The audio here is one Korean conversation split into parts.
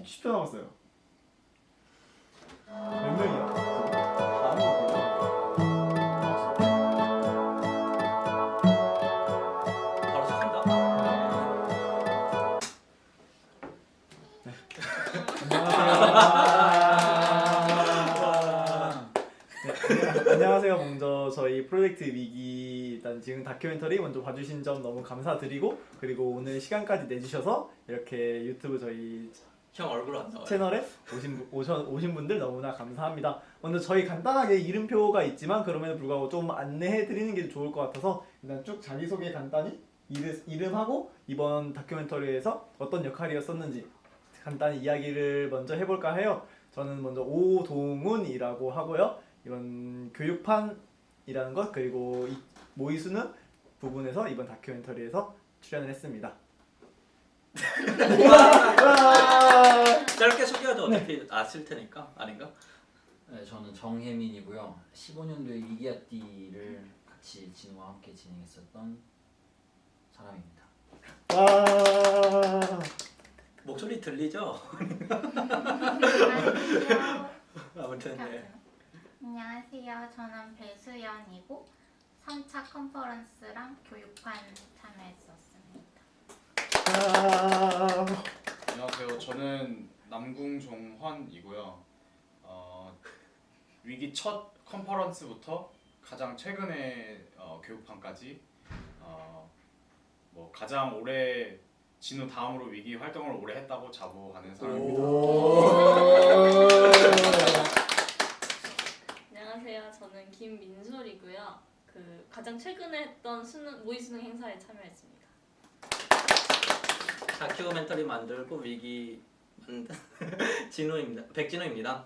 10초 남았어요. 몇 명이야? 바로 시작한다. 안녕하세요. 먼저 저희 프로젝트 위기 일단 지금 다큐멘터리 먼저 봐주신 점 너무 감사드리고, 그리고 오늘 시간까지 내주셔서 이렇게 유튜브 저희 형 얼굴 안 나와요. 채널에 오신 분들 너무나 감사합니다. 먼저 저희 간단하게 이름표가 있지만 그럼에도 불구하고 좀 안내해드리는 게 좋을 것 같아서 일단 쭉 자기소개 간단히 이름하고 이번 다큐멘터리에서 어떤 역할이었었는지 간단히 이야기를 먼저 해볼까 해요. 저는 먼저 오동훈이라고 하고요. 이번 교육판이라는 것 그리고 모의수능 부분에서 이번 다큐멘터리에서 출연을 했습니다. 짧게 소개해도 어차피 아실 테니까. 아닌가? 네, 저는 정혜민이고요. 15년도에 위기아띠를 같이 진우와 함께 진행했었던 사람입니다. 와. 목소리 들리죠? 안녕하세요. 아무튼 네. 안녕하세요. 저는 배수연이고 3차 컨퍼런스랑 교육판 참여했었습니다. 안녕하세요. 저는 남궁종헌이고요. 위기 첫 컨퍼런스부터 가장 최근에 교육판까지 뭐 가장 오래 진우 다음으로 위기 활동을 오래 했다고 자부하는 사람입니다. 안녕하세요. 저는 김민솔이고요. 가장 최근에 했던 모의 수능 행사에 참여했습니다. 다큐멘터리 만들고 위기 만든 진우입니다. 백진우입니다.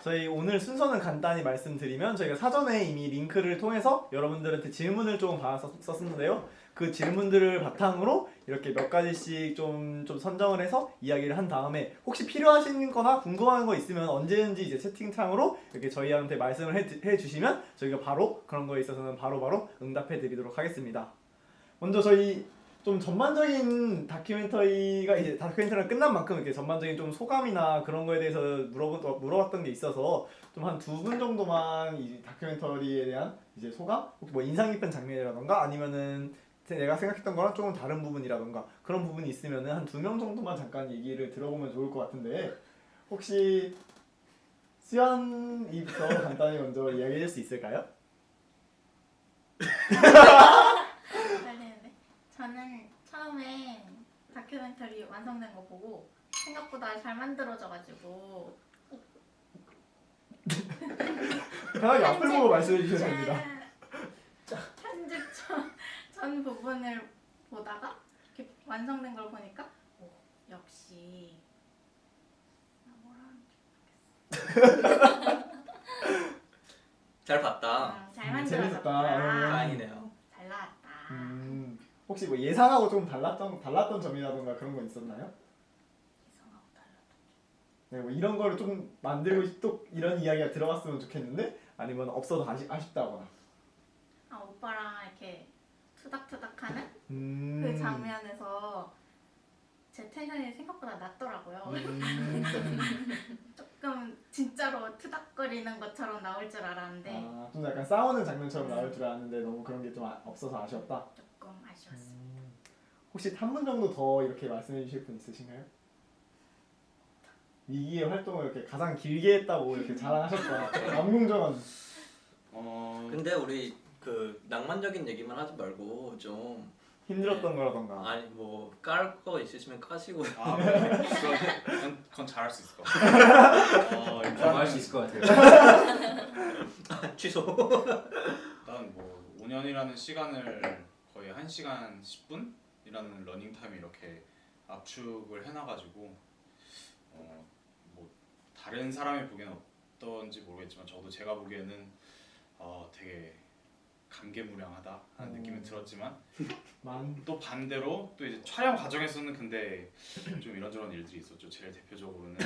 저희 오늘 순서는 간단히 말씀드리면 저희가 사전에 이미 링크를 통해서 여러분들한테 질문을 좀 받았었는데요. 그 질문들을 바탕으로 이렇게 몇 가지씩 좀 선정을 해서 이야기를 한 다음에 혹시 필요하신 거나 궁금한 거 있으면 언제든지 이제 채팅창으로 이렇게 저희한테 말씀을 해주시면 저희가 바로 그런 거에 있어서는 바로 응답해 드리도록 하겠습니다. 먼저 저희 좀 전반적인 다큐멘터리가 이제 다큐멘터리가 끝난 만큼 이렇게 전반적인 좀 소감이나 그런 거에 대해서 물어봤던 게 있어서 좀 한 2분 정도만 이 다큐멘터리에 대한 이제 소감, 혹시 뭐 인상 깊은 장면이라던가 아니면은 내가 생각했던 거랑 조금 다른 부분이라던가 그런 부분이 있으면은 한 2명 정도만 잠깐 얘기를 들어보면 좋을 것 같은데 혹시 수연이부터 간단히 먼저 이야기해 줄 수 있을까요? 떨리는데? 저는 처음에 다큐멘터리 완성된 거 보고 생각보다 잘 만들어져가지고 편하게 앞을 보고 말씀해 주셔도 됩니다. 편집 전 부분을 보다가 이렇게 완성된 걸 보니까 역시 뭐라 하는지 잘 봤다. 잘 만들어졌다. 재밌었다. 다행이네요. 잘 나왔다. 혹시 뭐 예상하고 좀 달랐던 점이라던가 그런 거 있었나요? 이상하고 달랐다. 네, 뭐 이런 거를 좀 만들고 또 이런 이야기가 들어갔으면 좋겠는데 아니면 없어도 아쉽다거나. 오빠랑 이렇게 투닥투닥하는 그 그 장면에서 제 텐션이 생각보다 낮더라고요. 조금 진짜로 투닥거리는 것처럼 나올 줄 알았는데 좀 약간 싸우는 장면처럼 나올 줄 알았는데 너무 그런 게 좀 없어서 아쉬웠다. 조금 아쉬웠어요. 혹시 한 분 정도 더 이렇게 말씀해 주실 분 있으신가요? 위기의 활동을 이렇게 가장 길게 했다고 이렇게 자랑하셨다. 남궁정은 근데 우리 낭만적인 얘기만 하지 말고 좀 힘들었던 거라던가. 아니 뭐 깔 거 있으시면 까시고. 그건 잘할 수 있을 것 같아요. 할 수 있을 것 같아요. 취소. 일단 뭐 5년이라는 시간을 거의 1시간 10분이라는 러닝 타임이 이렇게 압축을 해놔가지고 뭐 다른 사람이 보기에는 어떤지 모르겠지만 저도 제가 보기에는 되게 감개무량하다 하는 느낌이 들었지만 또 반대로 또 이제 촬영 과정에서는 근데 좀 이런저런 일들이 있었죠. 제일 대표적으로는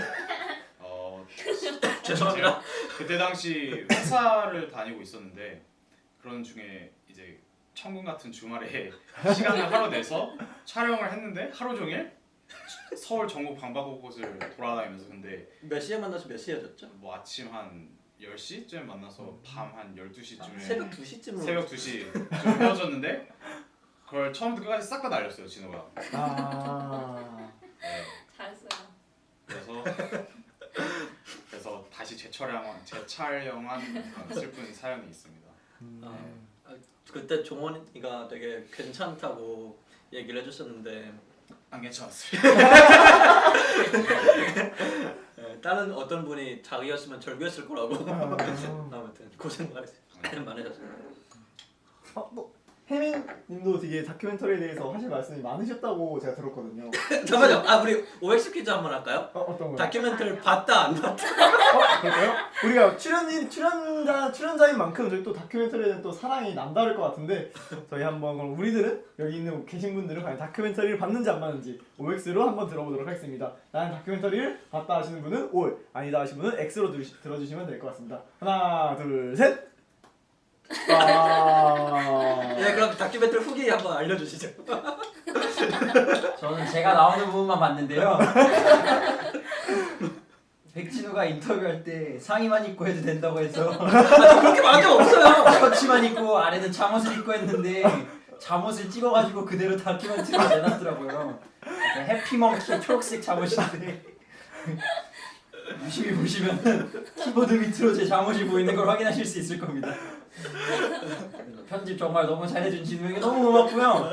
죄송합니다. 그때 당시 회사를 다니고 있었는데 그런 중에 이제 천군 같은 주말에 시간을 하루 내서 촬영을 했는데 하루 종일 서울 전국 방방곳곳을 돌아다니면서 근데 몇 시에 만나서 몇 시에 헤어졌죠? 뭐 아침 한 10시쯤 만나서 밤 한 12시쯤에 새벽 2시쯤으로 새벽 2시쯤 헤어졌는데 그걸 처음부터 끝까지 싹 다 날렸어요 진호가. 아. 네. 잘했어요. 그래서 다시 재촬영한 그런 슬픈 사연이 있습니다. 그때 종원이가 되게 괜찮다고 얘기를 해줬었는데 안 괜찮았어요. 네, 다른 어떤 분이 자기였으면 절규했을 거라고. 아무튼 고생 많으셨습니다. 또 혜민님도 되게 다큐멘터리에 대해서 하실 말씀이 많으셨다고 제가 들었거든요. 잠깐만요. 우리 OX 퀴즈 한번 할까요? 어떤 거요? 다큐멘터리를 봤다 안 봤다? 그럴까요? 우리가 출연자인 만큼 저희 또 다큐멘터리에 대한 또 사랑이 남다를 것 같은데 저희 한번 그럼 우리들은 여기 있는 계신 분들은 과연 다큐멘터리를 봤는지 안 봤는지 OX로 한번 들어보도록 하겠습니다. 나는 다큐멘터리를 봤다 하시는 분은 O, 아니다 하시는 분은 X로 들어주시면 될 것 같습니다. 하나, 둘, 셋. 네, 그럼 다큐멘터리 후기 한번 알려주시죠. 저는 제가 나오는 부분만 봤는데요. 백진우가 인터뷰할 때 상의만 입고 해도 된다고 해서 그렇게 말한 적 없어요. 셔츠만 입고 아래는 잠옷을 입고 했는데 잠옷을 찍어가지고 그대로 다큐멘터리로 내놨더라고요. 해피멍키 초록색 잠옷인데 유심히 보시면은 키보드 밑으로 제 잠옷이 보이는 걸 확인하실 수 있을 겁니다. 편집 정말 너무 잘해준 진우에게 너무 고맙고요.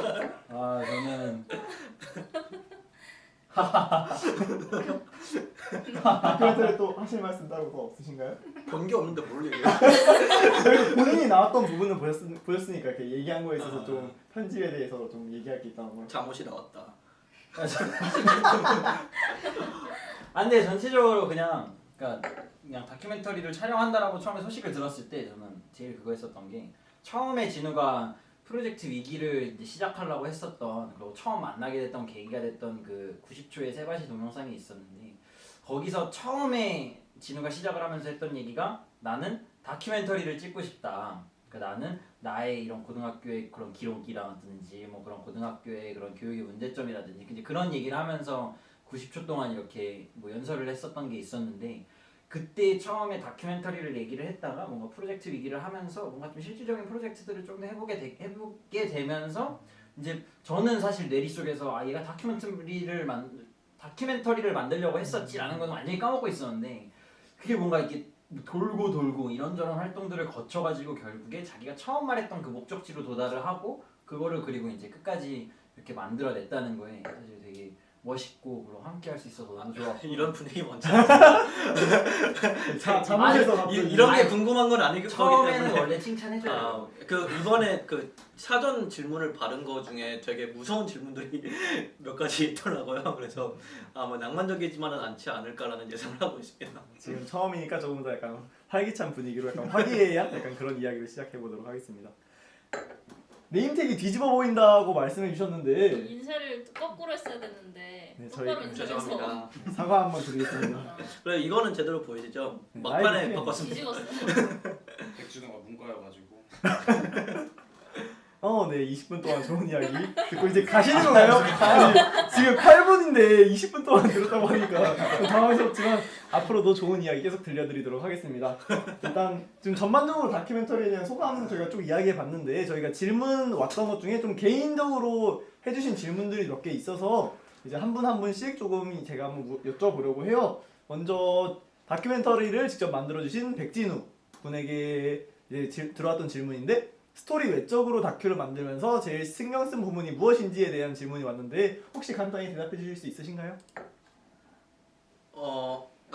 저는 다큐멘터리 또 하실 말씀 따로 더 없으신가요? 본 게 없는데 뭘 얘기해? 본인이 나왔던 부분을 보였으니까 이렇게 얘기한 거에 있어서 좀 편집에 대해서 좀 얘기할 게 있다는 걸. 잠옷이 나왔다. 근데 전체적으로 그냥 다큐멘터리를 촬영한다라고 처음에 소식을 들었을 때 저는 제일 그거 했었던 게 처음에 진우가 프로젝트 위기를 이제 시작하려고 했었던 그리고 처음 만나게 됐던 계기가 됐던 그 90초의 세바시 동영상이 있었는데 거기서 처음에 진우가 시작을 하면서 했던 얘기가 나는 다큐멘터리를 찍고 싶다. 그러니까 나는 나의 이런 고등학교의 그런 기록이라든지 뭐 그런 고등학교의 그런 교육의 문제점이라든지 이제 그런 얘기를 하면서 90초 동안 이렇게 뭐 연설을 했었던 게 있었는데 그때 처음에 다큐멘터리를 얘기를 했다가 뭔가 프로젝트 위기를 하면서 뭔가 좀 실질적인 프로젝트들을 좀 더 해보게 되면서 이제 저는 사실 뇌리 속에서 얘가 다큐멘터리를 만들려고 했었지라는 건 완전히 까먹고 있었는데 그게 뭔가 이렇게 돌고 이런저런 활동들을 거쳐가지고 결국에 자기가 처음 말했던 그 목적지로 도달을 하고 그거를 그리고 이제 끝까지 이렇게 만들어냈다는 거에 사실 되게 멋있고 그리고 함께 할 수 있어서 너무 좋았고 이런 분위기 먼저. 잠옷에서 이런 게 궁금한 건 아니기 처음에는 때문에. 원래 칭찬해줘요. 그 이번에 그 사전 질문을 받은 거 중에 되게 무서운 질문들이 몇 가지 있더라고요. 그래서 아마 낭만적이지만은 않지 않을까라는 예상을 하고 있습니다. 지금 처음이니까 조금 더 약간 활기찬 분위기로 약간 화기애애한 약간 그런 이야기를 시작해 보도록 하겠습니다. 네임택이 뒤집어 보인다고 말씀해 주셨는데 인쇄를 거꾸로 했어야 됐는데 네, 똑바로 저희- 인쇄해서 죄송합니다. 사과 한번 드리겠습니다. 그래 이거는 제대로 보이시죠? 네, 막판에 라이브 바꿨습니다. 뒤집었어요. 백준호가 문과여가지고 네 20분 동안 좋은 이야기 듣고 이제 가시는 건가요? 아니, 지금 8분인데 20분 동안 들었다고 하니까 좀 당황스럽지만 앞으로도 좋은 이야기 계속 들려드리도록 하겠습니다. 일단 지금 전반적으로 다큐멘터리에 대한 소감 저희가 쭉 이야기해 봤는데 저희가 질문 왔던 것 중에 좀 개인적으로 해주신 질문들이 몇 개 있어서 이제 한 분 한 분씩 조금 제가 한번 여쭤보려고 해요. 먼저 다큐멘터리를 직접 만들어주신 백진우 분에게 이제 들어왔던 질문인데 스토리 외적으로 다큐를 만들면서 제일 신경 쓴 부분이 무엇인지에 대한 질문이 왔는데 혹시 간단히 대답해 주실 수 있으신가요?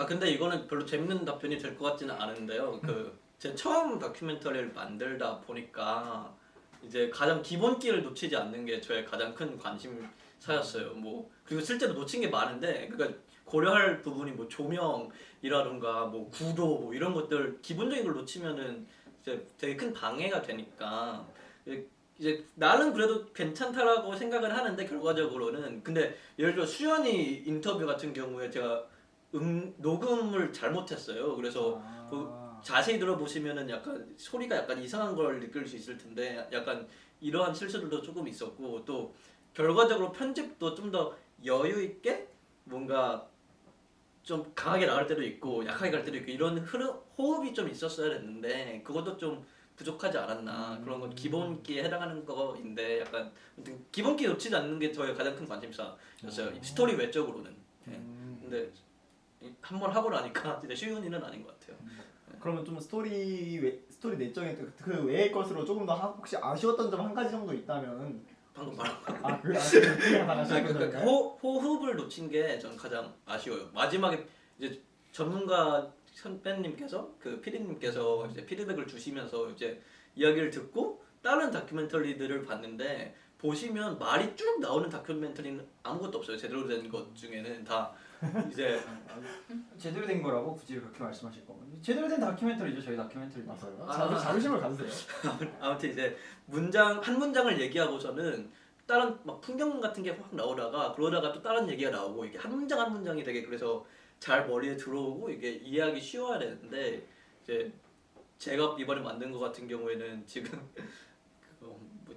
근데 이거는 별로 재밌는 답변이 될 것 같지는 않은데요. 제 처음 다큐멘터리를 만들다 보니까 이제 가장 기본기를 놓치지 않는 게 저의 가장 큰 관심사였어요. 뭐 그리고 실제로 놓친 게 많은데 그러니까 고려할 부분이 뭐 조명이라든가 뭐 구도 뭐 이런 것들 기본적인 걸 놓치면은 이제 되게 큰 방해가 되니까 이제 나는 그래도 괜찮다라고 생각을 하는데 결과적으로는 근데 예를 들어 수연이 인터뷰 같은 경우에 제가 녹음을 잘못했어요. 그래서 자세히 들어보시면은 약간 소리가 약간 이상한 걸 느낄 수 있을 텐데 약간 이러한 실수들도 조금 있었고 또 결과적으로 편집도 좀 더 여유 있게 뭔가 좀 강하게 나갈 때도 있고 약하게 갈 때도 있고 이런 호흡이 좀 있었어야 했는데 그것도 좀 부족하지 않았나. 그런 건 기본기에 해당하는 거인데 약간 아무튼 기본기 놓치지 않는 게 저의 가장 큰 관심사였어요. 스토리 외적으로는. 근데 한 번 하고 나니까 진짜 쉬운 일은 아닌 것 같아요. 그러면 좀 스토리 내적인 그 외의 것으로 조금 더 혹시 아쉬웠던 점 한 가지 정도 있다면 방금 말한 거. 그냥 다 같이 그러니까 호흡을 놓친 게 저는 가장 아쉬워요. 마지막에 이제 전문가 선배님께서 그 PD님께서 이제 피드백을 주시면서 이제 이야기를 듣고 다른 다큐멘터리들을 봤는데 보시면 말이 쭉 나오는 다큐멘터리는 아무것도 없어요. 제대로 된 것 중에는 다 이제 제대로 된 거라고 굳이 그렇게 말씀하실 거면 제대로 된 다큐멘터리죠. 저희 다큐멘터리 맞아요. 아. 자부심을 가지세요. 아무튼 이제 한 문장을 얘기하고서는 다른 막 풍경 같은 게 확 나오다가 그러다가 또 다른 얘기가 나오고 이게 한 문장 한 문장이 되게 그래서 잘 머리에 들어오고 이게 이해하기 쉬워야 되는데 이제 제가 이번에 만든 거 같은 경우에는 지금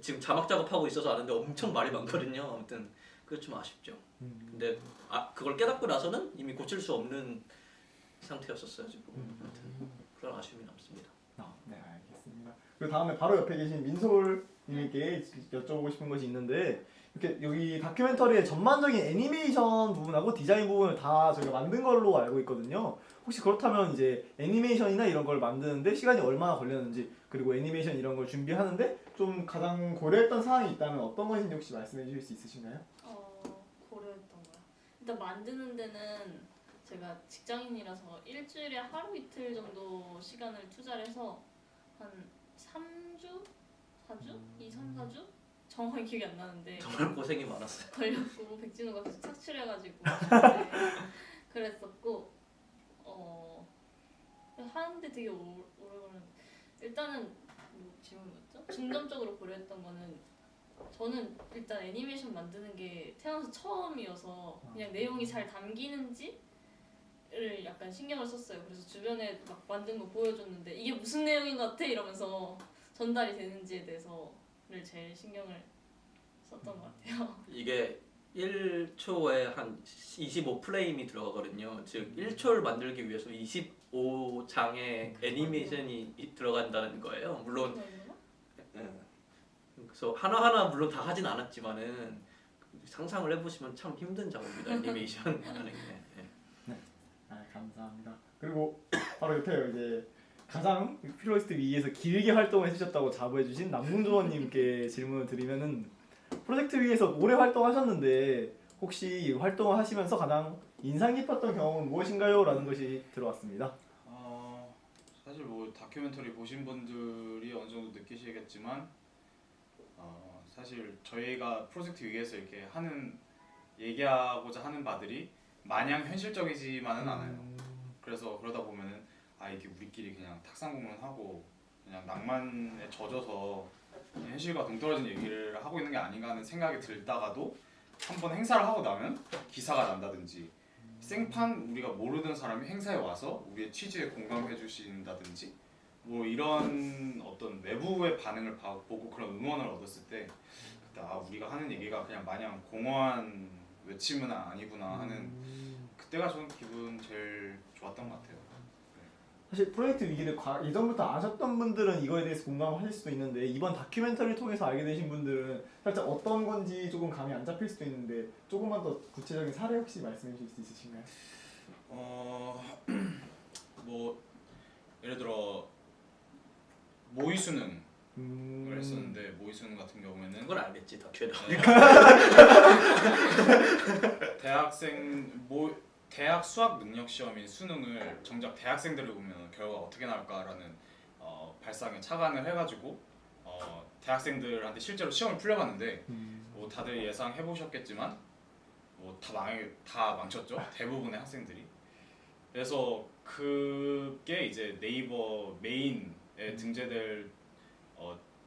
지금 자막 작업하고 있어서 아는데 엄청 말이 많거든요. 아무튼 그게 좀 아쉽죠. 근데 그걸 깨닫고 나서는 이미 고칠 수 없는 상태였었어요 지금. 아무튼 그런 아쉬움이 남습니다. 네, 알겠습니다. 그리고 다음에 바로 옆에 계신 민솔님께 여쭤보고 싶은 것이 있는데 이렇게 여기 다큐멘터리의 전반적인 애니메이션 부분하고 디자인 부분을 다 저희가 만든 걸로 알고 있거든요. 혹시 그렇다면 이제 애니메이션이나 이런 걸 만드는데 시간이 얼마나 걸렸는지 그리고 애니메이션 이런 걸 준비하는데 좀 가장 고려했던 사항이 있다면 어떤 것인지 혹시 말씀해 주실 수 있으신가요? 고려했던 거야. 일단 만드는 데는 제가 직장인이라서 일주일에 하루 이틀 정도 시간을 투자를 해서 한 3주? 4주? 2, 3, 4주? 정확히 기억이 안 나는데 정말 고생이 많았어요. 걸렸고 백진우가 계속 착취해가지고 그랬었고 하는데 되게 오래 걸렸는데 일단은 뭐 질문 뭐였죠? 중점적으로 고려했던 거는 저는 일단 애니메이션 만드는 게 태어나서 처음이어서 그냥 내용이 잘 담기는지를 약간 신경을 썼어요. 그래서 주변에 막 만든 거 보여줬는데 이게 무슨 내용인 것 같아 이러면서 전달이 되는지에 대해서를 제일 신경을 썼던 것 같아요. 이게 1초에 한 25프레임이 들어가거든요. 즉 1초를 만들기 위해서 25장의 애니메이션이 들어간다는 거예요. 물론 그래서 하나하나 물론 다 하진 않았지만은 상상을 해보시면 참 힘든 작업입니다. 애니메이션 하는 게. 감사합니다. 그리고 바로 옆에 이제 가장 필로리스트 위에서 길게 활동을 해주셨다고 자부해주신 남궁조원님께 질문을 드리면은 프로젝트 위에서 오래 활동하셨는데 혹시 활동을 하시면서 가장 인상 깊었던 경험은 무엇인가요? 라는 것이 들어왔습니다. 사실 뭐 다큐멘터리 보신 분들이 어느 정도 느끼시겠지만 사실 저희가 프로젝트 위에서 이렇게 얘기하고자 하는 바들이 마냥 현실적이지만은 않아요. 그래서 그러다 보면은 이게 우리끼리 그냥 탁상공론하고 그냥 낭만에 젖어서 현실과 동떨어진 얘기를 하고 있는 게 아닌가 하는 생각이 들다가도 한번 행사를 하고 나면 기사가 난다든지 생판 우리가 모르는 사람이 행사에 와서 우리의 취지에 공감해 주신다든지 뭐 이런 어떤 외부의 반응을 보고 그런 응원을 얻었을 때 그때 우리가 하는 얘기가 그냥 마냥 공허한 외침은 아니구나 하는 그때가 저는 기분 제일 좋았던 것 같아요. 사실 프로젝트 위기를 예전부터 아셨던 분들은 이거에 대해서 공감하실 수도 있는데 이번 다큐멘터리를 통해서 알게 되신 분들은 살짝 어떤 건지 조금 감이 안 잡힐 수도 있는데 조금만 더 구체적인 사례 혹시 말씀해 주실 수 있으신가요? 뭐 예를 들어 모의 수능을 했었는데 모의 수능 같은 경우에는 그건 알겠지 다큐에 대학 수학 능력 시험인 수능을 정작 대학생들을 보면 결과가 어떻게 나올까라는 발상에 착안을 해가지고 대학생들한테 실제로 시험을 풀려봤는데 뭐 다들 예상해 보셨겠지만 뭐 다 망쳤죠. 대부분의 학생들이. 그래서 그게 이제 네이버 메인에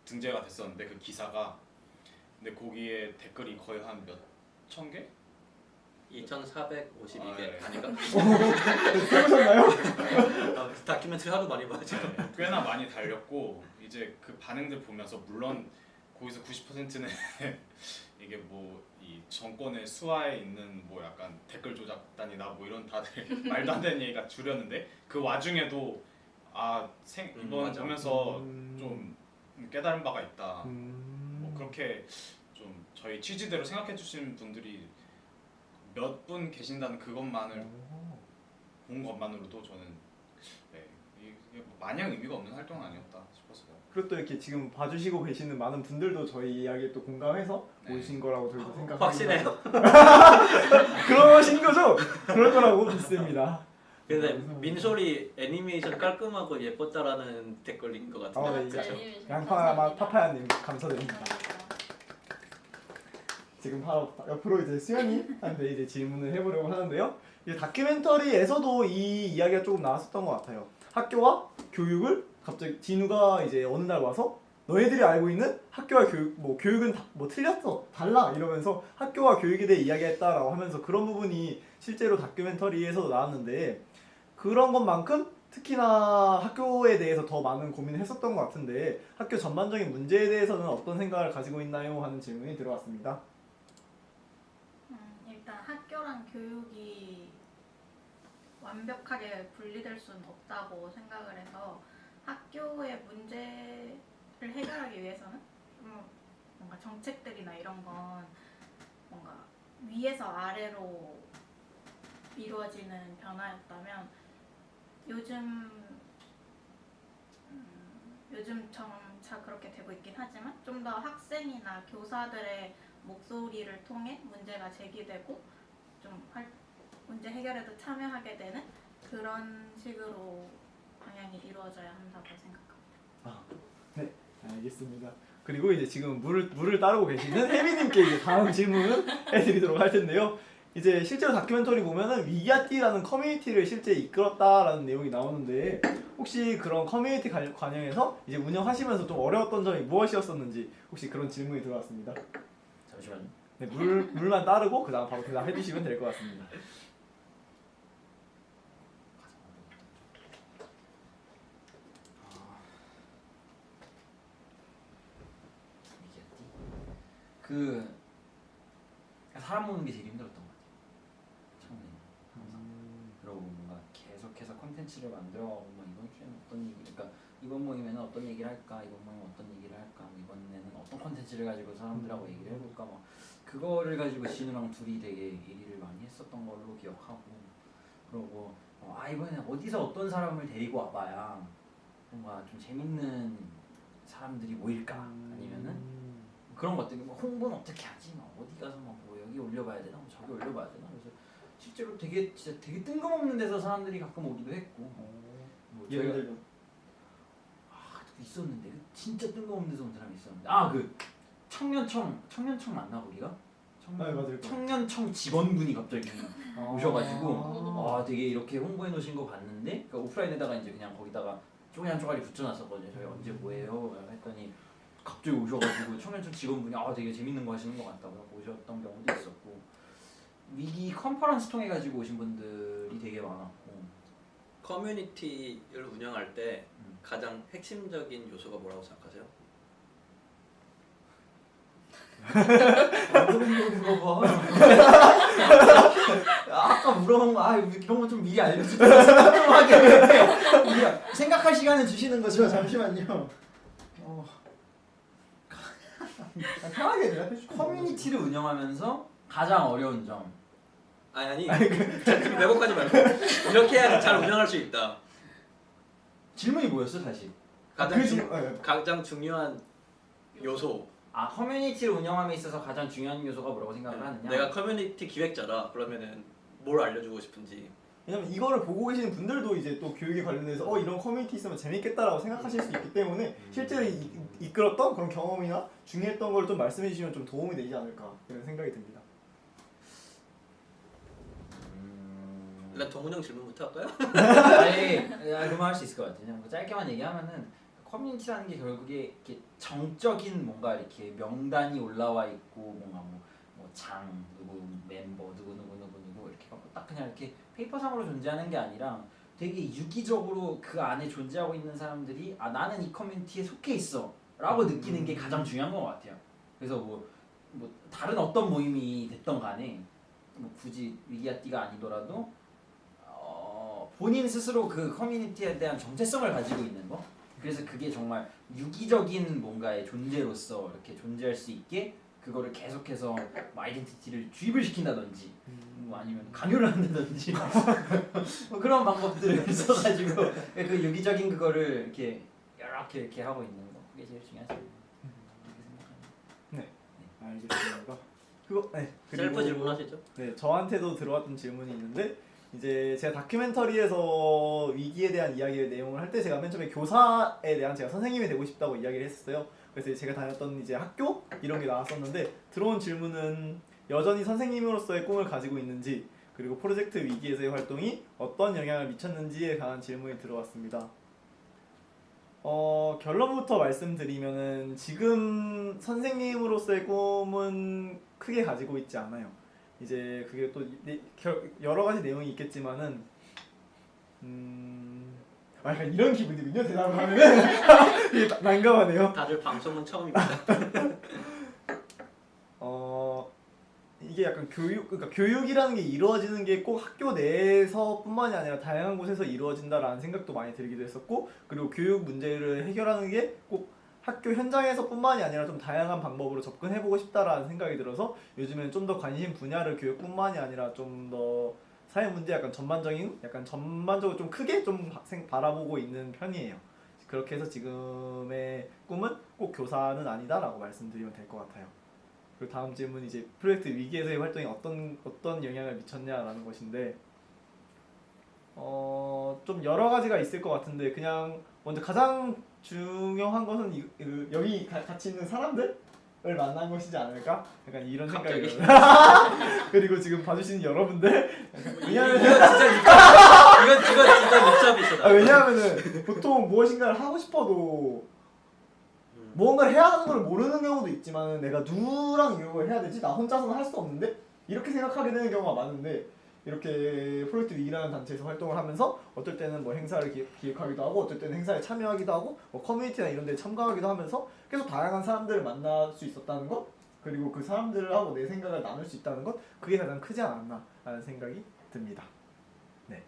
등재가 됐었는데 그 기사가 근데 거기에 댓글이 거의 한 몇 천 개? 2,452개 네. 아닌가? 해보셨나요? 다큐멘터리 하도 많이 봐야지. 꽤나 많이 달렸고 이제 그 반응들 보면서 물론 거기서 90%는 이게 뭐 이 이 정권의 수하에 있는 뭐 약간 댓글 조작단이나 뭐 이런 다들 말도 안 되는 얘기가 줄였는데 그 와중에도 이번 맞아. 보면서 좀 깨달은 바가 있다. 뭐 그렇게 좀 저희 취지대로 생각해 주시는 분들이 몇 분 계신다는 그것만을 본 것만으로도 저는 이게 마냥 의미가 없는 활동은 아니었다 싶었어요. 그리고 또 이렇게 지금 봐주시고 계시는 많은 분들도 저희 이야기에 또 공감해서 네. 오신 거라고 저희도 생각합니다. 확실해요? 그러신 거죠? 그럴 거라고 믿습니다. 근데 민솔이 애니메이션 깔끔하고 예뻤다라는 댓글인 것 같은데. 네, 맞아, 그쵸. 애니메이션 양파 맛 감사합니다. 파파야님 감사드립니다. 지금 바로 옆으로 이제 수연이한테 이제 질문을 해보려고 하는데요. 이제 다큐멘터리에서도 이 이야기가 조금 나왔었던 것 같아요. 학교와 교육을 갑자기 진우가 이제 어느 날 와서 너희들이 알고 있는 학교와 교육은 틀렸어 달라 이러면서 학교와 교육에 대해 이야기했다라고 하면서 그런 부분이 실제로 다큐멘터리에서도 나왔는데 그런 것만큼 특히나 학교에 대해서 더 많은 고민을 했었던 것 같은데 학교 전반적인 문제에 대해서는 어떤 생각을 가지고 있나요? 하는 질문이 들어왔습니다. 일단 학교랑 교육이 완벽하게 분리될 수는 없다고 생각을 해서 학교의 문제를 해결하기 위해서는 뭔가 정책들이나 이런 건 뭔가 위에서 아래로 이루어지는 변화였다면 요즘 점차 그렇게 되고 있긴 하지만 좀 더 학생이나 교사들의 목소리를 통해 문제가 제기되고 좀 문제 해결에도 참여하게 되는 그런 식으로 방향이 이루어져야 한다고 생각합니다. 네, 알겠습니다. 그리고 이제 지금 물을 따르고 계시는 혜미님께 이제 다음 질문 해드리도록 할 텐데요. 이제 실제로 다큐멘터리 보면은 위기아띠라는 커뮤니티를 실제 이끌었다라는 내용이 나오는데 혹시 그런 커뮤니티 관영에서 이제 운영하시면서 좀 어려웠던 점이 무엇이었었는지 혹시 그런 질문이 들어왔습니다. 잠시만요. 네, 물만 따르고 그 다음 바로 대답해 주시면 될 것 같습니다. 그 사람 모으는 게 제일 힘들었던 것 같아요. 처음에는 항상. 그리고 뭔가 계속해서 콘텐츠를 만들어가고 뭐 이번 주에는 어떤 얘기, 그러니까 이번 모임에는 어떤 얘기를 할까, 이번 모임은 어떤 얘기를 할까, 뭐 이번에는 어떤 콘텐츠를 가지고 사람들하고 얘기를 해볼까, 뭐 그거를 가지고 진우랑 둘이 되게 얘기를 많이 했었던 걸로 기억하고, 그리고 이번에 어디서 어떤 사람을 데리고 와봐야 뭔가 좀 재밌는 사람들이 모일까, 아니면은 그런 것들, 뭐 홍보는 어떻게 하지, 뭐 어디 가서 뭐 여기 올려봐야 되나, 뭐 저기 올려봐야 되나, 그래서 실제로 진짜 되게 뜬금없는 데서 사람들이 가끔 오기도 했고, 뭐 예를 저희가 들면 있었는데 진짜 뜬금없는 데서 온 사람이 있었는데 그 청년청 맞나 우리가? 네, 맞아요. 청년청 직원분이 갑자기 오셔가지고 아. 되게 이렇게 홍보해 놓으신 거 봤는데 그러니까 오프라인에다가 이제 그냥 거기다가 쪼가리 한 쪼가리 붙여놨었거든요. 저희 언제 뭐해요? 했더니 갑자기 오셔가지고 청년청 직원분이 되게 재밌는 거 하시는 것 같다고 오셨던 경우도 있었고, 위기 컨퍼런스 통해 가지고 오신 분들이 되게 많았고. 커뮤니티를 운영할 때 음. 가장 핵심적인 요소가 뭐라고 생각하세요? 물어봐. 아까 물어본 거 이런 거 좀 미리 알려주세요. 생각 좀 하게. 생각할 시간을 주시는 거죠. 잠시만요. 편하게 대답해 주시면 커뮤니티를 운영하면서 가장 어려운 점. 아니 지금 왜곡하지 말고 이렇게 해야 잘 운영할 수 있다. 질문이 뭐였어 다시? 가장 중요한 요소. 커뮤니티를 운영함에 있어서 가장 중요한 요소가 뭐라고 생각을 하느냐? 내가 커뮤니티 기획자라 그러면은 뭘 알려주고 싶은지. 왜냐면 이거를 보고 계시는 분들도 이제 또 교육에 관련해서 이런 커뮤니티 있으면 재밌겠다라고 생각하실 수 있기 때문에 실제로 이끌었던 그런 경험이나 중요했던 걸 좀 말씀해 주시면 좀 도움이 되지 않을까 그런 생각이 듭니다. 일단 정훈형 질문부터 할까요? 그만 할 수 있을 것 같아요. 그냥 뭐 짧게만 얘기하면은 커뮤니티라는 게 결국에 이렇게 정적인 뭔가 이렇게 명단이 올라와 있고 뭔가 장 누구 멤버 누구 이렇게 딱 그냥 이렇게 페이퍼상으로 존재하는 게 아니라 되게 유기적으로 그 안에 존재하고 있는 사람들이 나는 이 커뮤니티에 속해 있어라고 느끼는 게 가장 중요한 것 같아요. 그래서 뭐 다른 어떤 모임이 됐던 간에 뭐 굳이 위기아띠가 아니더라도 본인 스스로 그 커뮤니티에 대한 정체성을 가지고 있는 거. 그래서 그게 정말 유기적인 뭔가의 존재로서 이렇게 존재할 수 있게 그거를 계속해서 뭐 아이덴티티를 주입을 시킨다든지 뭐 아니면 강요를 한다든지 뭐 그런 방법들을 써가지고 그 유기적인 그거를 이렇게 하고 있는 거. 그게 제일 중요하죠. 그렇게 생각합니다. 알겠습니다. 그거 네. 셀프 질문하시죠. 네, 저한테도 들어왔던 질문이 있는데 이제 제가 다큐멘터리에서 위기에 대한 이야기의 내용을 할 때 제가 맨 처음에 교사에 대한 제가 선생님이 되고 싶다고 이야기를 했었어요. 그래서 제가 다녔던 이제 학교 이런 게 나왔었는데 들어온 질문은 여전히 선생님으로서의 꿈을 가지고 있는지 그리고 프로젝트 위기에서의 활동이 어떤 영향을 미쳤는지에 관한 질문이 들어왔습니다. 결론부터 말씀드리면은 지금 선생님으로서의 꿈은 크게 가지고 있지 않아요. 이제 그게 또 여러 가지 내용이 있겠지만은 약간 이런 기분이군요. 대답을 하면은 이게 난감하네요. 다들 방송은 처음입니다. 이게 약간 그러니까 교육이라는 게 이루어지는 게 꼭 학교 내에서뿐만이 아니라 다양한 곳에서 이루어진다라는 생각도 많이 들기도 했었고, 그리고 교육 문제를 해결하는 게 꼭 학교 현장에서뿐만이 아니라 좀 다양한 방법으로 접근해보고 싶다라는 생각이 들어서 요즘에는 좀 더 관심 분야를 교육뿐만이 아니라 좀 더 사회 문제 약간 전반적으로 좀 크게 좀 바라보고 있는 편이에요. 그렇게 해서 지금의 꿈은 꼭 교사는 아니다라고 말씀드리면 될 것 같아요. 그리고 다음 질문 이제 프로젝트 위기에서의 활동이 어떤 영향을 미쳤냐라는 것인데 좀 여러 가지가 있을 것 같은데 그냥 먼저 가장 중요한 것은 여기 같이 있는 사람들을 만난 것이지 않을까? 약간 이런 생각이 들어요. 그리고 지금 봐주시는 여러분들 왜냐면 이건 진짜 밉잡이시다. 왜냐하면은 보통 무엇인가를 하고 싶어도 무언가를 해야 하는 걸 모르는 경우도 있지만 내가 누구랑 이걸 해야 되지? 나 혼자서는 할 수 없는데? 이렇게 생각하게 되는 경우가 많은데 이렇게 프로젝트 위기라는 단체에서 활동을 하면서 어떨 때는 뭐 행사를 기획하기도 하고 어떨 때는 행사에 참여하기도 하고 뭐 커뮤니티나 이런 데 참가하기도 하면서 계속 다양한 사람들을 만날 수 있었다는 것 그리고 그 사람들하고 내 생각을 나눌 수 있다는 것 그게 가장 크지 않았나 라는 생각이 듭니다. 네.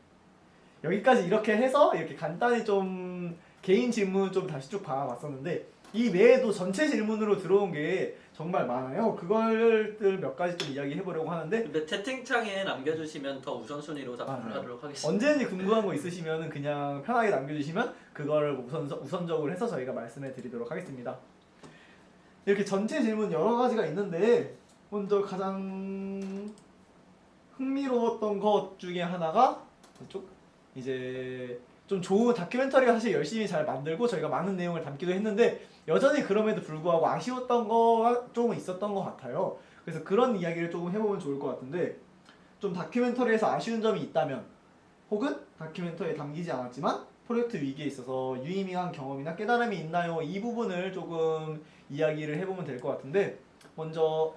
여기까지 이렇게 해서 이렇게 간단히 좀 개인 질문 좀 다시 쭉 봐봤었는데 이 외에도 전체 질문으로 들어온 게 정말 많아요. 그걸들 몇 가지 좀 이야기해 보려고 하는데 근데 채팅창에 남겨주시면 더 우선순위로 답변을 하도록 하겠습니다. 언제든지 궁금한 거 있으시면 그냥 편하게 남겨주시면 그거를 우선적으로 해서 저희가 말씀해 드리도록 하겠습니다. 이렇게 전체 질문 여러 가지가 있는데 먼저 가장 흥미로웠던 것 중에 하나가 이제 좀 좋은 다큐멘터리가 사실 열심히 잘 만들고 저희가 많은 내용을 담기도 했는데 여전히 그럼에도 불구하고 아쉬웠던 거가 조금 있었던 것 같아요. 그래서 그런 이야기를 조금 해보면 좋을 것 같은데 좀 다큐멘터리에서 아쉬운 점이 있다면 혹은 다큐멘터리에 담기지 않았지만 프로젝트 위기에 있어서 유의미한 경험이나 깨달음이 있나요? 이 부분을 조금 이야기를 해보면 될 것 같은데 먼저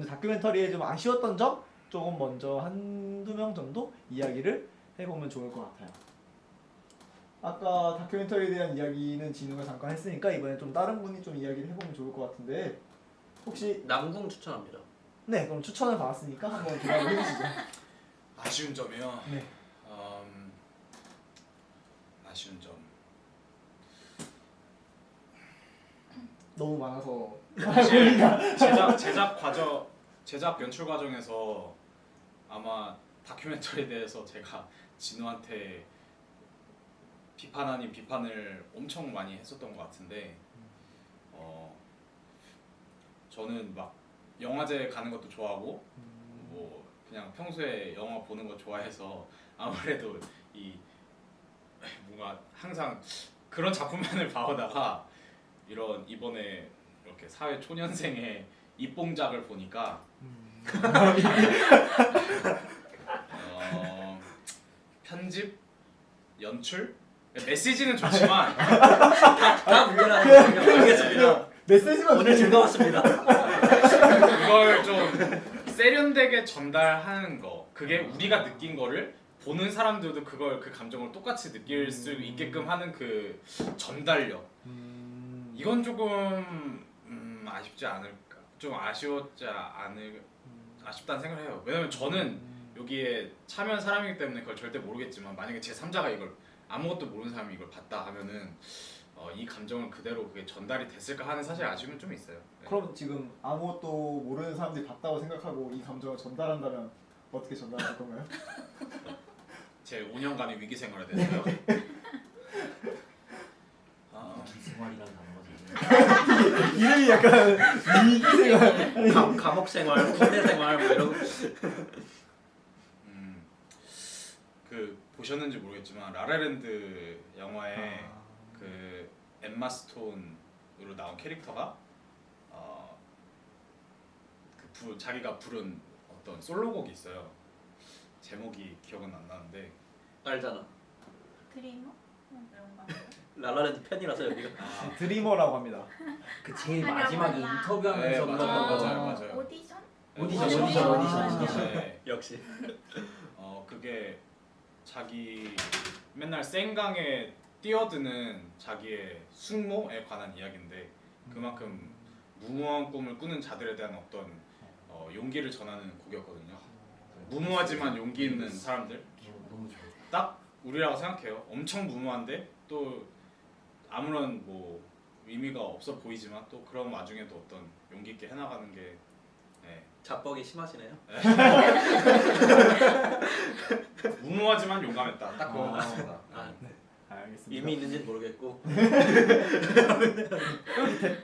다큐멘터리에 좀 아쉬웠던 점 조금 먼저 한두 명 정도 이야기를 해보면 좋을 것 같아요. 아까 다큐멘터리에 대한 이야기는 진우가 잠깐 했으니까 이번에 좀 다른 분이 좀 이야기를 해보면 좋을 것 같은데 혹시 남궁 추천합니다. 네 그럼 추천을 받았으니까 한번 대답을 해주시죠. 아쉬운 점이요. 네. 아쉬운 점. 너무 많아서 사실 제작 연출 과정에서 아마 다큐멘터리에 대해서 제가 진우한테 비판 아닌 비판을 엄청 많이 했었던 것 같은데 저는 막 영화제 가는 것도 좋아하고 뭐 그냥 평소에 영화 보는 거 좋아해서 아무래도 이 뭔가 항상 그런 작품만을 봐오다가 이번에 이렇게 사회 초년생의 입봉작을 보니까 편집, 연출, 메시지는 좋지만 다 무결하겠습니다. 메시지만 오늘 즐거웠습니다. 그걸 좀 세련되게 전달하는 거 그게 우리가 느낀 거를 보는 사람들도 그 감정을 똑같이 느낄 수 있게끔 하는 그 전달력 이건 조금 아쉽지 않을까 좀 아쉽다는 생각을 해요. 왜냐면 저는 여기에 참여한 사람이기 때문에 그걸 절대 모르겠지만 만약에 제 3자가 이걸 아무것도 모르는 사람이 이걸 봤다 하면은 이 감정을 그대로 그게 전달이 됐을까 하는 사실 아쉬움은 좀 있어요. 네. 그럼 지금 아무것도 모르는 사람들이 봤다고 생각하고 이 감정을 전달한다면 어떻게 전달할 건가요? 제 5년간의 위기 생활에 대해서요. 생활이라는 단어가 이름이 약간 위기생활. 감옥 생활, 군대 생활 뭐 이런. 그 보셨는지 모르겠지만 라라랜드 영화에 그 엠마 스톤으로 나온 캐릭터가 자기가 부른 어떤 솔로곡이 있어요. 제목이 기억은 안 나는데 알잖아. 드리머? 이런 거. 라라랜드 팬이라서 여기가. 드리머라고 합니다. 그 제일 아니야, 마지막에 몰라. 인터뷰하면서 네, 불렀던 맞아요. 거죠. 오디션? 오디션. 네. 역시. 그게 자기 맨날 생강에 뛰어드는 자기의 숙모에 관한 이야기인데 그만큼 무모한 꿈을 꾸는 자들에 대한 어떤 용기를 전하는 곡이었거든요. 무모하지만 용기 있는 사람들, 너무 좋아. 딱 우리라고 생각해요. 엄청 무모한데 또 아무런 뭐 의미가 없어 보이지만 또 그런 와중에도 어떤 용기 있게 해나가는 게 자뻑이 심하시네요. 무모하지만 용감했다. 딱 그거 아. 같습니다. 알겠습니다. 이미 있는지는 모르겠고.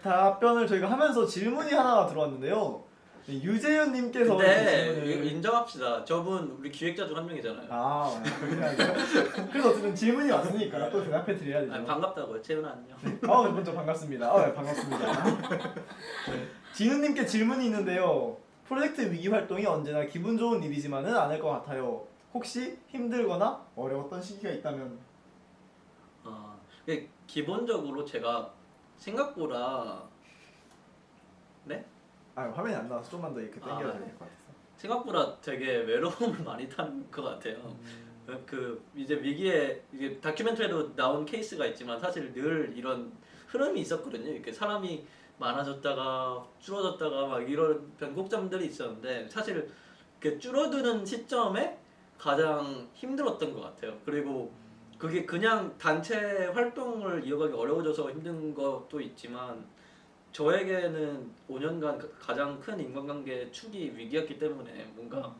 답변을 저희가 하면서 질문이 하나가 들어왔는데요. 유재윤님께서 근데 질문을- 이거 인정합시다. 저분 우리 기획자 중 한 명이잖아요. 아, 그렇게 하죠. 그래서 어쨌든 질문이 왔으니까 또 대답해 드려야 되죠. 아니, 반갑다고요. 채은아 안녕. 먼저 반갑습니다. 네, 반갑습니다. 네. 진우님께 질문이 있는데요. 프로젝트 위기 활동이 언제나 기분 좋은 일이지만은 않을 것 같아요. 혹시 힘들거나 어려웠던 시기가 있다면? 이게 기본적으로 제가 생각보다 화면이 안 나와서 좀만 더 이렇게 당겨야 네. 될 것 같아서. 생각보다 되게 외로움을 많이 탄 것 같아요. 그 이제 위기에 이게 다큐멘터리도 나온 케이스가 있지만 사실 늘 이런 흐름이 있었거든요. 이렇게 사람이 많아졌다가 줄어졌다가 막 이런 변곡점들이 있었는데 사실 그 줄어드는 시점에 가장 힘들었던 것 같아요. 그리고 그게 그냥 단체 활동을 이어가기 어려워져서 힘든 것도 있지만 저에게는 5년간 가장 큰 인간관계 축이 위기였기 때문에 뭔가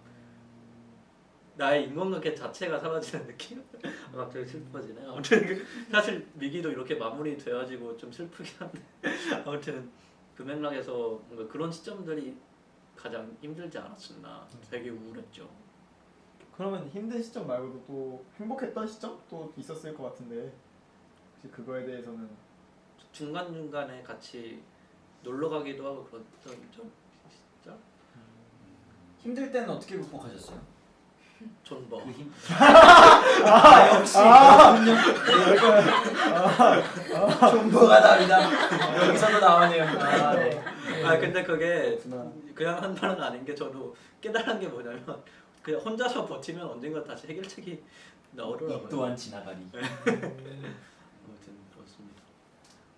나의 인간관계 자체가 사라지는 느낌? 갑자기 슬퍼지네. 아무튼 사실 위기도 이렇게 마무리되어지고 좀 슬프긴 한데 아무튼 그 맥락에서 뭔가 그런 시점들이 가장 힘들지 않았었나. 되게 우울했죠. 그러면 힘든 시점 말고도 또 행복했던 시점 또 있었을 것 같은데 혹시 그거에 대해서는? 중간중간에 같이 놀러 가기도 하고 그랬던 좀 진짜 힘들 때는 어떻게 극복하셨어요? 존버. 그 힘. 역시. 존버가 답이다. 여기서도 나오네요. 네. 근데 그게 그렇구나. 그냥 한 말은 아닌 게 저도 깨달은 게 뭐냐면 그냥 혼자서 버티면 언젠가 다시 해결책이 나오더라고요. 이 또한 지나가리. 아무튼 그렇습니다.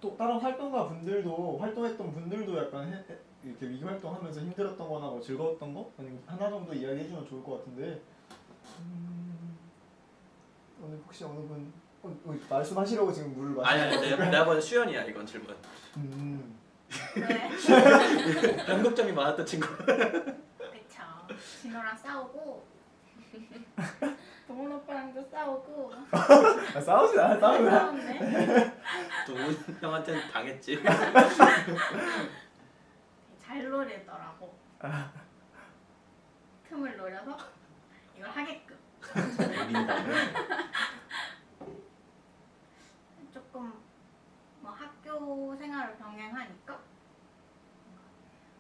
또 다른 활동했던 분들도 약간 이렇게 위기 활동하면서 힘들었던거나 뭐 즐거웠던 거 아니면 하나 정도 이야기해주면 좋을 것 같은데. 오늘 혹시 어느 분 말씀하시려고 지금 물을 마시는 아니 내가 보는 수연이야 이건 질문. 네. 변곡점이 많았던 친구. 그쵸. 진호랑 싸우고 동훈 오빠랑도 싸우고 싸우지 않아. 싸웠네. 동훈 형한테는 당했지. 잘 노리더라고. 틈을 노려서 이걸 하게끔. 조금 뭐 학교 생활을 병행하니까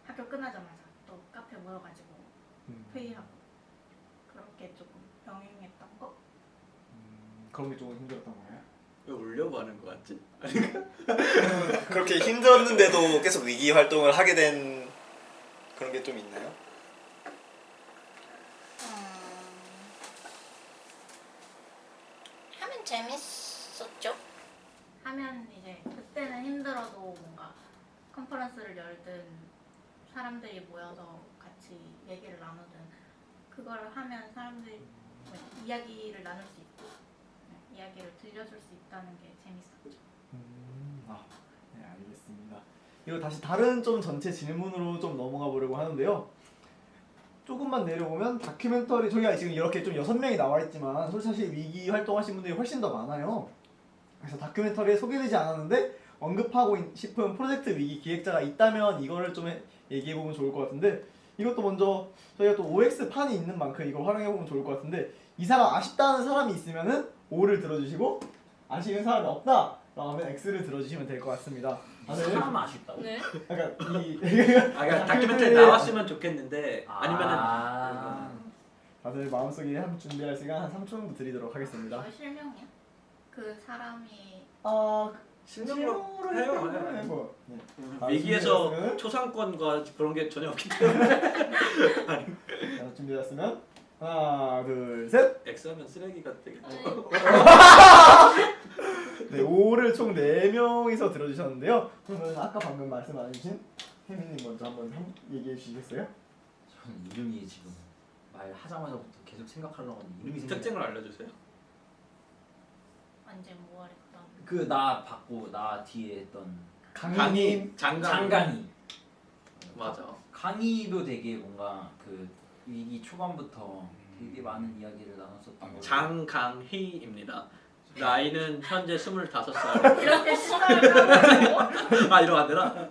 학교 끝나자마자 또 카페 모여가지고 회의하고 그렇게 조금 병행했던 거. 그런 게 조금 힘들었던 거예요? 왜 울려고 하는 거 같지? 그렇게 힘들었는데도 계속 위기 활동을 하게 된 그런 게 좀 있나요? 하면 재밌었죠. 하면 이제 그때는 힘들어도 뭔가 컨퍼런스를 열든 사람들이 모여서 같이 얘기를 나누든 그걸 하면 사람들이 이야기를 나눌 수 있고 이야기를 들려줄 수 있다는 게 재밌었죠. 네, 알겠습니다. 이거 다시 다른 좀 전체 질문으로 좀 넘어가 보려고 하는데요. 조금만 내려오면 다큐멘터리 저희가 지금 이렇게 좀 6명이 나와 있지만 사실 위기 활동하신 분들이 훨씬 더 많아요. 그래서 다큐멘터리에 소개되지 않았는데 언급하고 싶은 프로젝트 위기 기획자가 있다면 이거를 좀 얘기해 보면 좋을 것 같은데 이것도 먼저 저희가 또 OX 판이 있는 만큼 이걸 활용해 보면 좋을 것 같은데 이 사람 아쉽다는 사람이 있으면은 O를 들어주시고 아쉬운 사람이 없다 라면 X를 들어주시면 될 것 같습니다. 사람 아쉽다고? 네. 약간 이 그러니까 다큐멘터리 나왔으면 좋겠는데 아니면은 다들 마음속에 한 준비할 시간 한 3초 정도 드리도록 하겠습니다. 실명이요? 그 사람이 실명으로 해요. 해요. 뭐. 네. 위기에서 준비되었으면? 초상권과 그런 게 전혀 없기 때문에 자, 준비되었으면 하나, 둘, 셋. X하면 쓰레기가 되겠죠. 네, 5를 총 4명이서 들어주셨는데요. 그러면 아까 방금 말씀 안 해주신 혜민님 먼저 한번 얘기해 주시겠어요? 저는 이름이 지금 말하자마자부터 계속 생각하려고 하는데 이름이 생각이 특징을 알려주세요. 언제 뭐하랬던 그나 받고 나 뒤에 했던 강희님. 장강희. 맞아. 강희도 되게 뭔가 그 위기 초반부터 되게 많은 이야기를 나눴었던 거. 장강희입니다. 나이는 현재 25살. 이렇게 시간을 아 이러면 안 되나?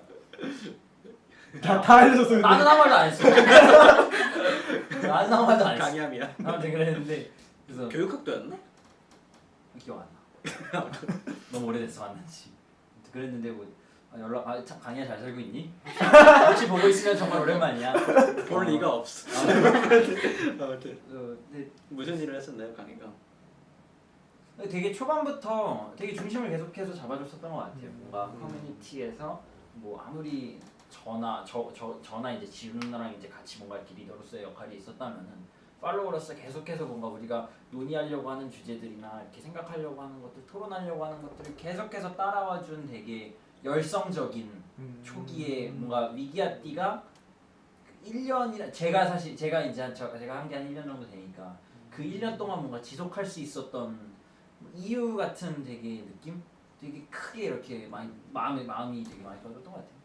다 알려줬어요. 나는 아무 말도 안 했어. 나는 아무 말도 안 했어. 강희암이야. 아무튼 그랬는데 그래서 교육학도였나? 기억 안 나. 너무 오래됐어 만난지. 그랬는데 뭐 참 강희야 잘 살고 있니? 혹시 보고 있으면 정말 오랜만이야. 볼 리가 없어. 아무튼 근데 무슨 일을 했었나요, 강희가? 되게 초반부터 되게 중심을 계속해서 잡아줬었던 것 같아요. 뭔가 커뮤니티에서 뭐 아무리 저나 이제 지훈 누나랑 이제 같이 뭔가 이렇게 리더로서의 역할이 있었다면은 팔로워로서 계속해서 뭔가 우리가 논의하려고 하는 주제들이나 이렇게 생각하려고 하는 것들, 토론하려고 하는 것들을 계속해서 따라와준 되게 열성적인 초기에 뭔가 위기아띠가 1년이라 제가 이제 제가 한 게 한 1년 정도 되니까 그 1년 동안 뭔가 지속할 수 있었던 이유 같은 되게 느낌? 되게 크게 이렇게 많이 마음이 되게 많이 떨어졌던 것 같아요.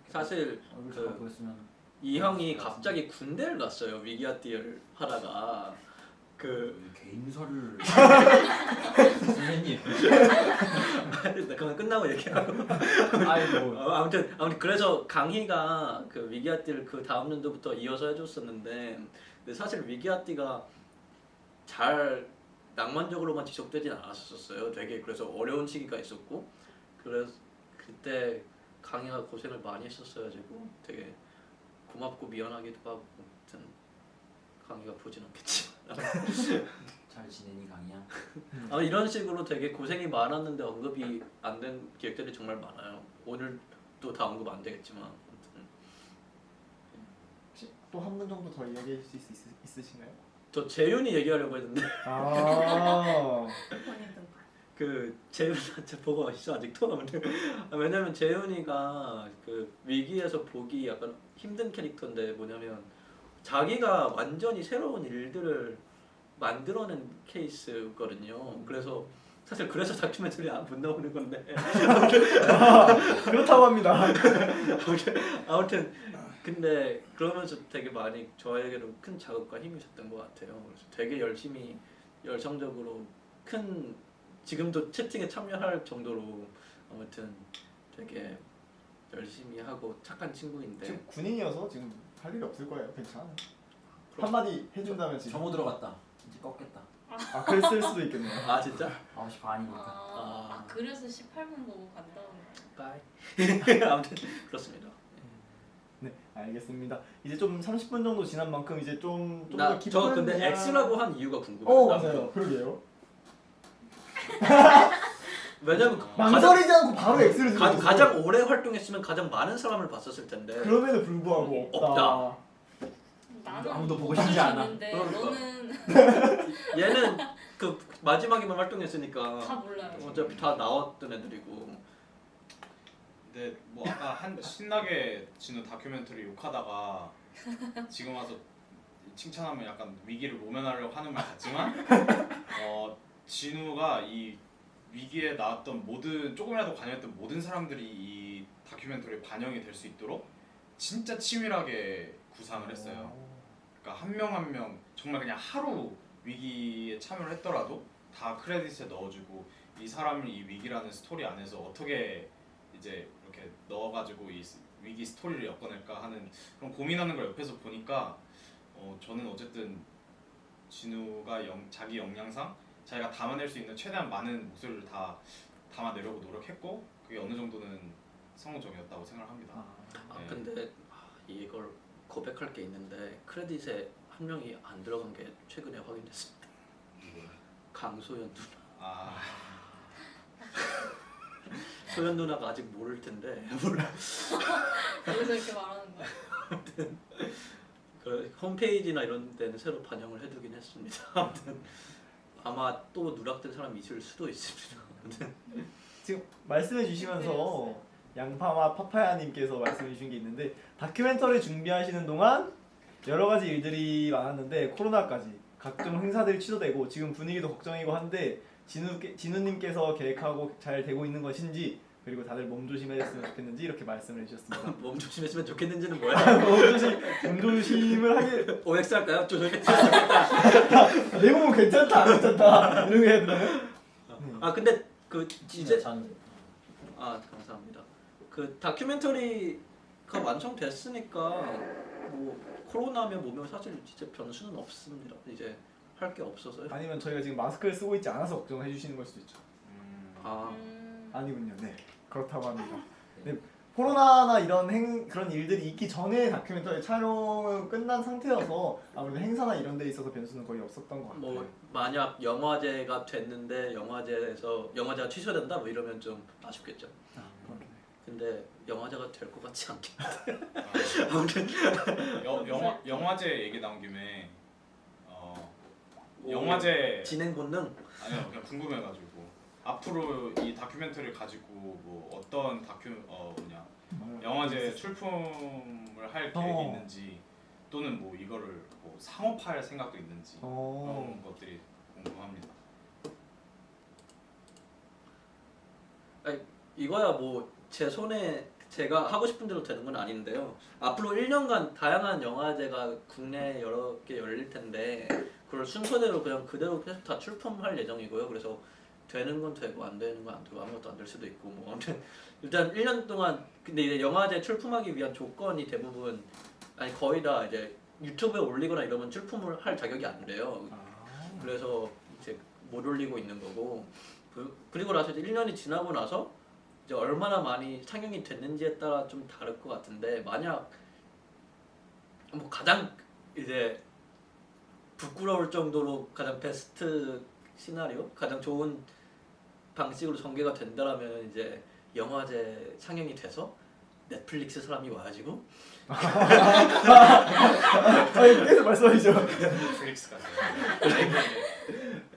사실 얼굴 그- 잘 보였으면 이 형이 갑자기 군대를 갔어요. 위기아띠를 하다가 그 개인설을 선생님. 그건 끝나고 얘기하고. 아이고 아무튼 그래서 강희가 그 위기아띠를 그 다음 년도부터 이어서 해줬었는데 근데 사실 위기아띠가 잘 낭만적으로만 지속되진 않았었어요. 되게 그래서 어려운 시기가 있었고 그래서 그때 강희가 고생을 많이 했었어가지고 되게 고맙고 미안하기도 하고 아무튼 강희가 보진 않겠지. 잘 지내니 강이야? 이런 식으로 되게 고생이 많았는데 언급이 안 된 기획들이 정말 많아요. 오늘 또 다 언급 안 되겠지만 아무튼. 혹시 또 한 분 정도 더 이야기해 주실 수 있으신가요? 저 재윤이 얘기하려고 했는데 본인 등판. 그 재윤한테 보고 있어 아직도. 왜냐면 재윤이가 그 위기에서 보기 약간 힘든 캐릭터인데 뭐냐면 자기가 완전히 새로운 일들을 만들어낸 케이스거든요. 그래서 사실 그래서 다큐멘터리 못 나오는 건데 그렇다고 합니다. 아무튼 근데 그러면서 되게 많이 저에게도 큰 자극과 힘이 됐던 것 같아요. 그래서 되게 열심히 열성적으로 큰 지금도 채팅에 참여할 정도로 아무튼 되게 열심히 하고 착한 친구인데 지금 군인이어서 지금 할 일이 없을 거예요. 괜찮아요. 한마디 해준다면 지금. 정오 들어갔다. 이제 꺾겠다. 그랬을 수도 있겠네요. 아 진짜? 9시 반이니까. 그래서 18분 보고 간다고. 바이. 아무튼 그렇습니다. 네, 알겠습니다. 이제 좀 30분 정도 지난 만큼 이제 좀 더 저 깊은 근데 이야- X라고 한 이유가 궁금해요. 맞아요. 그러게요. 왜냐면 망설이지 않고 바로 X를 들어줬어요. 가장 오래 활동했으면 가장 많은 사람을 봤었을 텐데. 그럼에도 불구하고 없다. 나는 아무도 보고 볼수 싶지 않아. 있는데 그러니까. 너는 얘는 그 마지막에만 활동했으니까 다 몰라요. 어차피 다 나왔던 애들이고. 근데 뭐 아까 한 신나게 진우 다큐멘터리 욕하다가 지금 와서 칭찬하면 약간 위기를 모면하려고 하는 말 같지만 진우가 이 위기에 나왔던 모든 조금이라도 관여했던 모든 사람들이 이 다큐멘터리에 반영이 될 수 있도록 진짜 치밀하게 구상을 했어요. 그러니까 한 명 한 명 정말 그냥 하루 위기에 참여를 했더라도 다 크레딧에 넣어주고 이 사람이 이 위기라는 스토리 안에서 어떻게 이제 이렇게 넣어가지고 이 위기 스토리를 엮어낼까 하는 그런 고민하는 걸 옆에서 보니까 저는 어쨌든 진우가 자기 역량상 자기가 담아낼 수 있는 최대한 많은 목소리를 다 담아내려고 노력했고 그게 어느 정도는 성공적이었다고 생각합니다. 네. 근데 이걸 고백할 게 있는데 크레딧에 한 명이 안 들어간 게 최근에 확인됐습니다. 강소연 누나. 아, 소연 누나가 아직 모를 텐데 몰라. 여기서 이렇게 말하는 거야. 그 홈페이지나 이런 데는 새로 반영을 해두긴 했습니다. 아무튼 아마 또 누락된 사람이 있을 수도 있습니다. 아무튼 지금 말씀해 주시면서 양파와 파파야님께서 말씀해 주신 게 있는데 다큐멘터리 준비하시는 동안 여러 가지 일들이 많았는데 코로나까지 각종 행사들이 취소되고 지금 분위기도 걱정이고 한데 진우님께서 계획하고 잘 되고 있는 것인지 그리고 다들 몸 조심했으면 좋겠는지 이렇게 말씀을 해주셨습니다. 몸 조심했으면 좋겠는지는 뭐야? 몸 조심을 하게 OX 할까요? 내 몸은 괜찮다 안 괜찮다 이런 거 해야 되나요? 아 근데 그 진짜 이제 잔. 아 감사합니다. 그 다큐멘터리가 완성됐으니까 뭐 코로나면 뭐면 사실 진짜 변수는 없습니다. 이제 할 게 없어서요. 아니면 저희가 지금 마스크를 쓰고 있지 않아서 걱정해 주시는 걸 수도 있죠. 아 아니군요. 네 그렇다고 합니다. 네, 코로나나 이런 그런 일들이 있기 전에 다큐멘터리 촬영은 끝난 상태여서 아무래도 행사나 이런 데 있어서 변수는 거의 없었던 것 같아요. 뭐 만약 영화제가 됐는데 영화제가 취소된다 뭐 이러면 좀 아쉽겠죠. 그렇네. 근데 영화제가 될 것 같지 않게. 아무튼 영화제 얘기 나온 김에 영화제 진행 본능. 아니요 그냥 궁금해가지고 앞으로 이 다큐멘터리를 가지고 뭐 어떤 영화제 출품을 할 계획이 있는지 또는 뭐 이거를 뭐 상업화할 생각도 있는지 그런 것들이 궁금합니다. 이거야 뭐 제 손에 제가 하고 싶은 대로 되는 건 아닌데요. 앞으로 1년간 다양한 영화제가 국내 여러 개 열릴 텐데 그걸 순서대로 그냥 그대로 계속 다 출품할 예정이고요. 그래서 되는 건 되고 안 되는 건 안 되고 아무것도 안 될 수도 있고 뭐 아무튼 일단 1년 동안 근데 이제 영화제 출품하기 위한 조건이 대부분 아니 거의 다 이제 유튜브에 올리거나 이러면 출품을 할 자격이 안 돼요. 그래서 이제 못 올리고 있는 거고 그리고 나서 이제 1년이 지나고 나서 이제 얼마나 많이 상영이 됐는지에 따라 좀 다를 것 같은데 만약 뭐 가장 이제 부끄러울 정도로 가장 베스트 시나리오, 가장 좋은 방식으로 전개가 된다라면 이제 영화제 상영이 돼서 넷플릭스 사람이 와가지고 계속 말씀하시죠. 넷플릭스까지.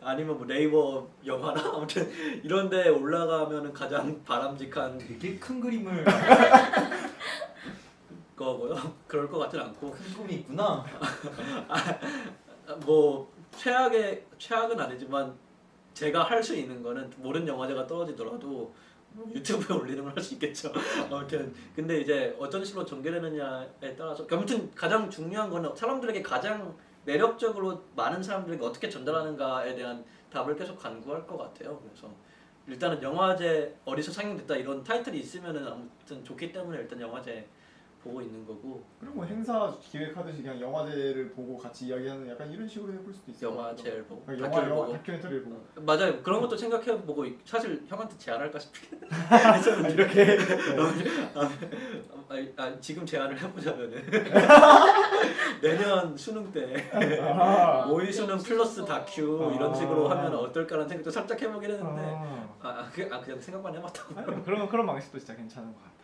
아니면 뭐 네이버 영화나 아무튼 이런데 올라가면은 가장 바람직한 되게 큰 그림을 거고요. 그럴 것 같진 않고 큰 꿈이 있구나. 뭐 최악은 아니지만 제가 할 수 있는 거는 모든 영화제가 떨어지더라도 유튜브에 올리는 걸 할 수 있겠죠. 아무튼 근데 이제 어떤 식으로 전개되느냐에 따라서 아무튼 가장 중요한 거는 사람들에게 가장 매력적으로 많은 사람들에게 어떻게 전달하는가에 대한 답을 계속 간구할 것 같아요. 그래서 일단은 영화제 어디서 상영됐다 이런 타이틀이 있으면은 아무튼 좋기 때문에 일단 영화제 보고 있는 거고 그리고 뭐 행사 기획하듯이 그냥 영화제를 보고 같이 이야기하는 약간 이런 식으로 해볼 수도 있어요. 영화제를 보고 영화 보고 다큐멘터리를 보고 맞아요. 그런 것도 생각해보고 사실 형한테 제안할까 싶긴 이렇게 지금 제안을 해보자면은 내년 수능 때 모의 수능 플러스 다큐 이런 식으로 하면 어떨까라는 생각도 살짝 해보긴 했는데 그냥 생각만 해봤다고요. 그런 방식도 진짜 괜찮은 것 같아요.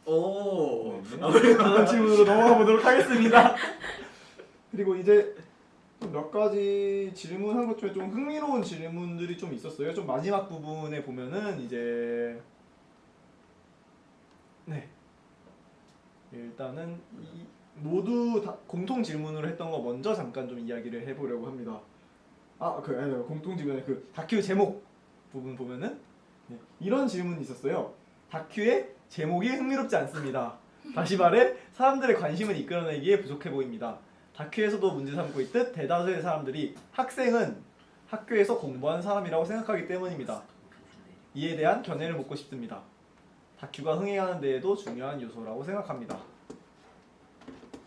오 다음 질문으로 넘어가 보도록 하겠습니다. 그리고 이제 몇 가지 질문한 것 중에 좀 흥미로운 질문들이 좀 있었어요. 좀 마지막 부분에 보면은 이제 네. 일단은 모두 다 공통 질문으로 했던 거 먼저 잠깐 좀 이야기를 해보려고 합니다. 아니, 공통 질문의 그 다큐 제목 부분 보면은 네, 이런 질문이 있었어요. 다큐의 제목이 흥미롭지 않습니다. 다시 말해 사람들의 관심을 이끌어내기에 부족해 보입니다. 다큐에서도 문제 삼고 있듯 대다수의 사람들이 학생은 학교에서 공부한 사람이라고 생각하기 때문입니다. 이에 대한 견해를 묻고 싶습니다. 다큐가 흥행하는 데에도 중요한 요소라고 생각합니다.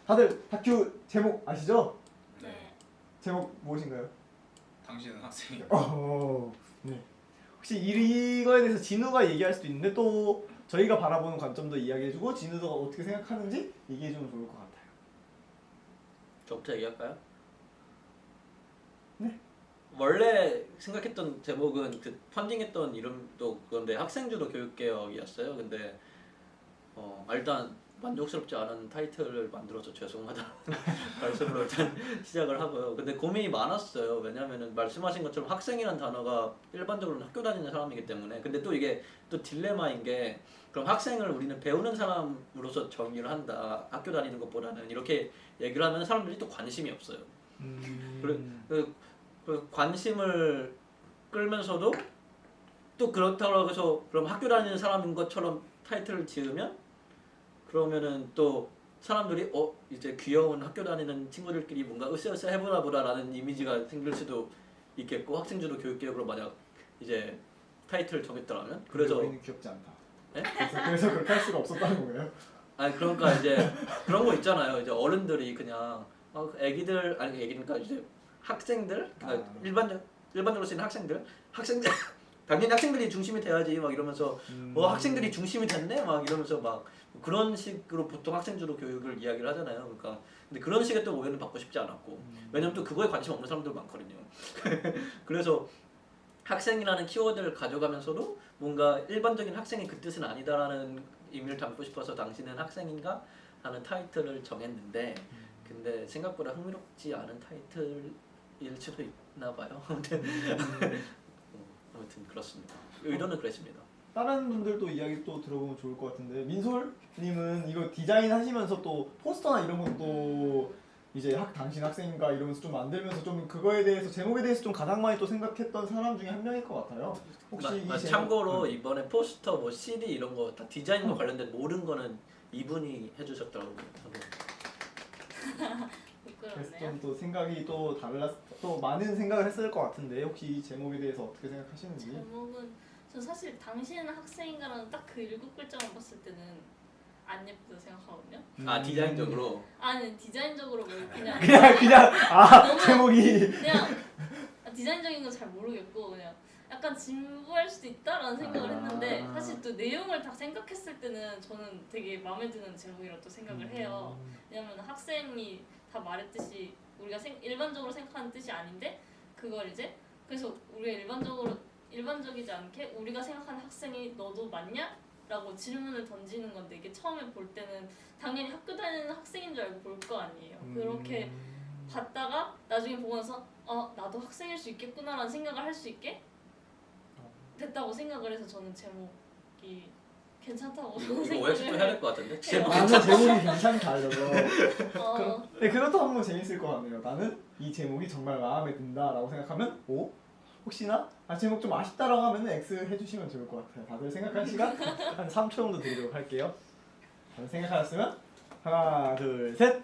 다들 다큐 제목 아시죠? 네. 제목 무엇인가요? 당신은 학생이요. 네. 혹시 이거에 대해서 진우가 얘기할 수도 있는데 또 저희가 바라보는 관점도 이야기해주고 진우가 어떻게 생각하는지 얘기해주면 좋을 것 같아요. 저부터 얘기할까요? 네. 원래 생각했던 제목은 그 펀딩했던 이름도 그건데 학생주도 교육개혁이었어요. 근데 일단 만족스럽지 않은 타이틀을 만들어서 죄송하다 말씀으로 일단 시작을 하고요. 근데 고민이 많았어요. 왜냐하면 말씀하신 것처럼 학생이란 단어가 일반적으로는 학교 다니는 사람이기 때문에 근데 또 이게 또 딜레마인 게 그럼 학생을 우리는 배우는 사람으로서 정의를 한다. 학교 다니는 것보다는 이렇게 얘기를 하면 사람들이 또 관심이 없어요. 그 관심을 끌면서도 또 그렇다고 해서 그럼 학교 다니는 사람인 것처럼 타이틀을 지으면 그러면은 또 사람들이 이제 귀여운 학교 다니는 친구들끼리 뭔가 으쌰으쌰 해보나 보다라는 이미지가 생길 수도 있겠고 학생주도 교육개혁으로 만약 이제 타이틀을 정했더라면 그래서 우리는 귀엽지 않다. 네? 그래서 그렇게 할 수가 없었다는 거예요? 아니 그러니까 이제 그런 거 있잖아요. 이제 어른들이 그냥 애기니까 이제 학생들 일반적으로 쓰는 학생들 당연히 학생들이 중심이 돼야지 막 이러면서 학생들이 중심이 됐네 막 이러면서 막 그런 식으로 보통 학생주도 교육을 이야기를 하잖아요. 그러니까 근데 그런 식의 또 오해는 받고 싶지 않았고 왜냐면 또 그거에 관심 없는 사람들 많거든요. 그래서 학생이라는 키워드를 가져가면서도 뭔가 일반적인 학생이 그 뜻은 아니다라는 의미를 담고 싶어서 당신은 학생인가 하는 타이틀을 정했는데 근데 생각보다 흥미롭지 않은 타이틀일 수도 있나 봐요. 아무튼 그렇습니다. 의도는 그랬습니다. 다른 분들도 이야기 또 들어보면 좋을 것 같은데 민솔님은 이거 디자인 하시면서 또 포스터나 이런 것도 이제 당신 학생인가 이러면서 좀 만들면서 좀 그거에 대해서 제목에 대해서 좀 가장 많이 또 생각했던 사람 중에 한 명일 것 같아요. 혹시 이 제목, 참고로 이번에 포스터 뭐 CD 이런 거 다 디자인과 관련된 모든 거는 이분이 해주셨더라고요. 그래서 부끄럽네요. 좀 또 생각이 또 많은 생각을 했을 것 같은데 혹시 이 제목에 대해서 어떻게 생각하시는지? 제목은 저 사실 당신은 학생인가라는 딱 그 7글자만 봤을 때는 안 예쁘다 생각하거든요. 디자인적으로 아니 디자인적으로 뭐 그냥 너무 제목이 그냥 디자인적인 건 잘 모르겠고 그냥 약간 진부할 수도 있다라는 생각을 했는데 사실 또 내용을 다 생각했을 때는 저는 되게 마음에 드는 제목이라고 또 생각을 해요. 왜냐면 학생이 다 말했듯이 우리가 일반적으로 생각하는 뜻이 아닌데 그걸 이제 그래서 우리가 일반적이지 않게 우리가 생각하는 학생이 너도 맞냐? 라고 질문을 던지는 건데 이게 처음에 볼 때는 당연히 학교 다니는 학생인 줄 알고 볼 거 아니에요. 그렇게 봤다가 나중에 보고 나서 나도 학생일 수 있겠구나라는 생각을 할 수 있게 됐다고 생각을 해서 저는 제목이 괜찮다고 이거 생각을 OX 좀 해야 될 것 같은데? 제목 나는 제목이 괜찮다 이러고 어, 네, 그것도 한번 재밌을 것 같네요. 나는 이 제목이 정말 마음에 든다라고 생각하면 O 혹시나 제목 좀 아쉽다라고 하면 X 해주시면 좋을 것 같아요. 다들 생각할 시간 한 3초 정도 드리도록 할게요. 다들 생각하셨으면 하나 둘 셋.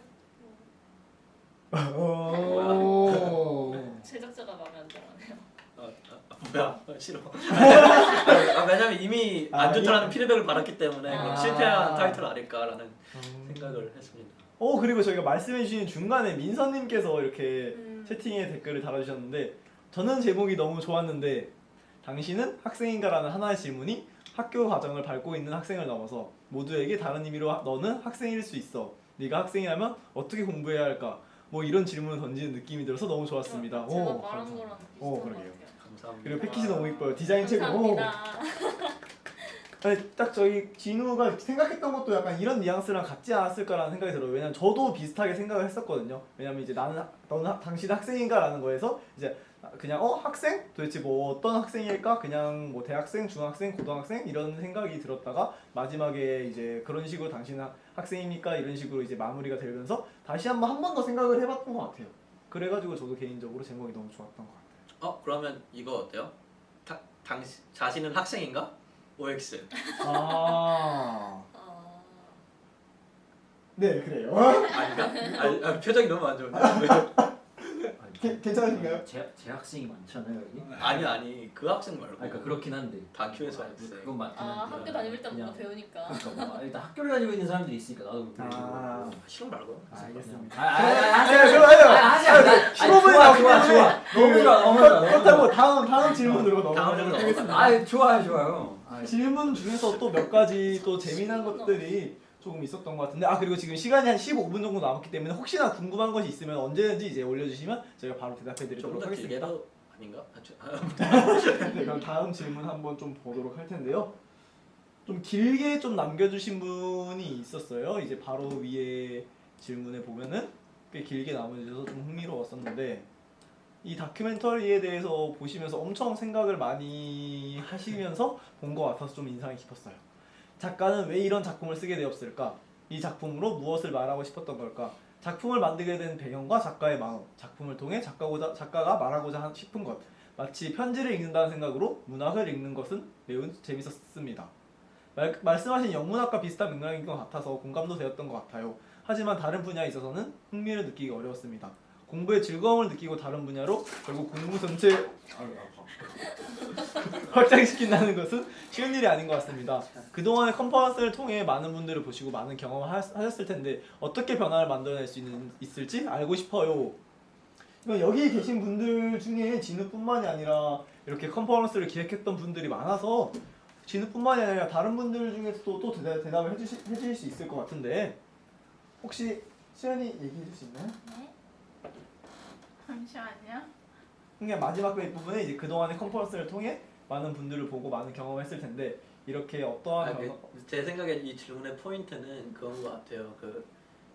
오. 제작자가 마음에 안 들어하네요. 뭐야 싫어. 왜냐면 이미 안 좋다라는 피드백을 받았기 때문에 그럼 실패한 타이틀 아닐까라는 생각을 했습니다. 그리고 저희가 말씀해주신 중간에 민서님께서 이렇게 채팅에 댓글을 달아주셨는데 저는 제목이 너무 좋았는데 당신은 학생인가라는 하나의 질문이 학교 과정을 밟고 있는 학생을 넘어서 모두에게 다른 의미로 너는 학생일 수 있어. 네가 학생이라면 어떻게 공부해야 할까? 뭐 이런 질문을 던지는 느낌이 들어서 너무 좋았습니다. 제가 오, 말한 감사합니다. 거랑 비슷한 것 그러게요. 같아요. 감사합니다. 그리고 패키지 너무 이뻐요. 디자인 최고. 감사합니다. 아니, 딱 저희 진우가 생각했던 것도 약간 이런 뉘앙스랑 같지 않았을까라는 생각이 들어요. 왜냐면 저도 비슷하게 생각을 했었거든요. 왜냐면 이제 너는 당신 학생인가라는 거에서 이제 그냥 학생? 도대체 뭐 어떤 학생일까? 그냥 뭐 대학생, 중학생, 고등학생 이런 생각이 들었다가 마지막에 이제 그런 식으로 당신 학생입니까? 이런 식으로 이제 마무리가 되면서 다시 한 번 더 생각을 해봤던 것 같아요. 그래가지고 저도 개인적으로 제목이 너무 좋았던 것 같아요. 그러면 이거 어때요? 자신은 학생인가? OX. 아, 어, 네 그래요. 아닌가? 표정이 너무 안 좋은데. 괜찮으신가요? 재학생이 많잖아요 여기. 아니 그 학생 말고. 그러니까 그렇긴 한데. 다큐에서 학생. 그건 맞긴 한데. 학교 다닐 때 뭔가 그냥- 배우니까. 그러니까 뭐 일단 학교를 다니고 있는 사람들이 있으니까 나도 그렇고. 아. 싫은 말고. 알겠습니다. 하지 않아. 15분이 좋아 남기 좋아 때문에 좋아. 너무 좋아 너무 좋아. 너무 그렇다고 좋아. 다음 질문으로 다음 넘어가도록 질문 하겠습니다. 아 좋아요. 질문 중에서 또 몇 가지 또 재미난 것들이 조금 있었던 것 같은데 그리고 지금 시간이 한 15분 정도 남았기 때문에 혹시나 궁금한 것이 있으면 언제든지 이제 올려주시면 저희가 바로 대답해드리도록 좀더 길게 하겠습니다. 해도 아닌가? 네, 그럼 다음 질문 한번 좀 보도록 할 텐데요. 좀 길게 좀 남겨주신 분이 있었어요. 이제 바로 위에 질문에 보면은 꽤 길게 남겨주셔서 좀 흥미로웠었는데 이 다큐멘터리에 대해서 보시면서 엄청 생각을 많이 하시면서 본 것 같아서 좀 인상이 깊었어요. 작가는 왜 이런 작품을 쓰게 되었을까? 이 작품으로 무엇을 말하고 싶었던 걸까? 작품을 만들게 된 배경과 작가의 마음, 작품을 통해 작가가 말하고자 싶은 것, 마치 편지를 읽는다는 생각으로 문학을 읽는 것은 매우 재밌었습니다. 말씀하신 영문학과 비슷한 맥락인 것 같아서 공감도 되었던 것 같아요. 하지만 다른 분야에 있어서는 흥미를 느끼기 어려웠습니다. 공부에 즐거움을 느끼고 다른 분야로 결국 공부 전체 확장시킨다는 것은 쉬운 일이 아닌 것 같습니다. 그동안의 컨퍼런스를 통해 많은 분들을 보시고 많은 경험을 하셨을 텐데 어떻게 변화를 만들어낼 수 있을지 알고 싶어요. 여기 계신 분들 중에 진우뿐만이 아니라 이렇게 컨퍼런스를 기획했던 분들이 많아서 진우뿐만이 아니라 다른 분들 중에서도 또 대답을 해주실 수 있을 것 같은데 혹시 시연이 얘기해 줄 수 있나요? 네. 잠시만요. 그냥 마지막 부분에 이제 그동안의 컨퍼런스를 통해 많은 분들을 보고 많은 경험을 했을 텐데 이렇게 어떠한 제 생각에 이 질문의 포인트는 그런 것 같아요.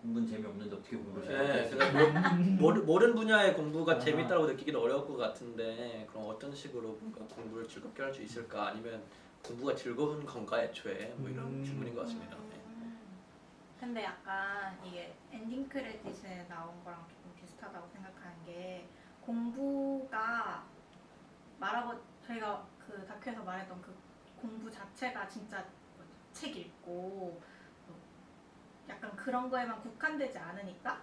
공부는 재미없는데 어떻게 공부를 네, 해? 그러니까 모든 분야의 공부가 아. 재밌다고 느끼기는 어려울 것 같은데 그럼 어떤 식으로 뭔가 공부를 즐겁게 할 수 있을까? 아니면 공부가 즐거운 건가 애초에 뭐 이런 질문인 것 같습니다. 네. 근데 약간 이게 엔딩 크레딧에 나온 거랑 조금 비슷하다고 생각하는 게 공부가 말하고 저희가 그 다큐에서 말했던 그 공부 자체가 진짜 책 읽고 약간 그런 거에만 국한되지 않으니까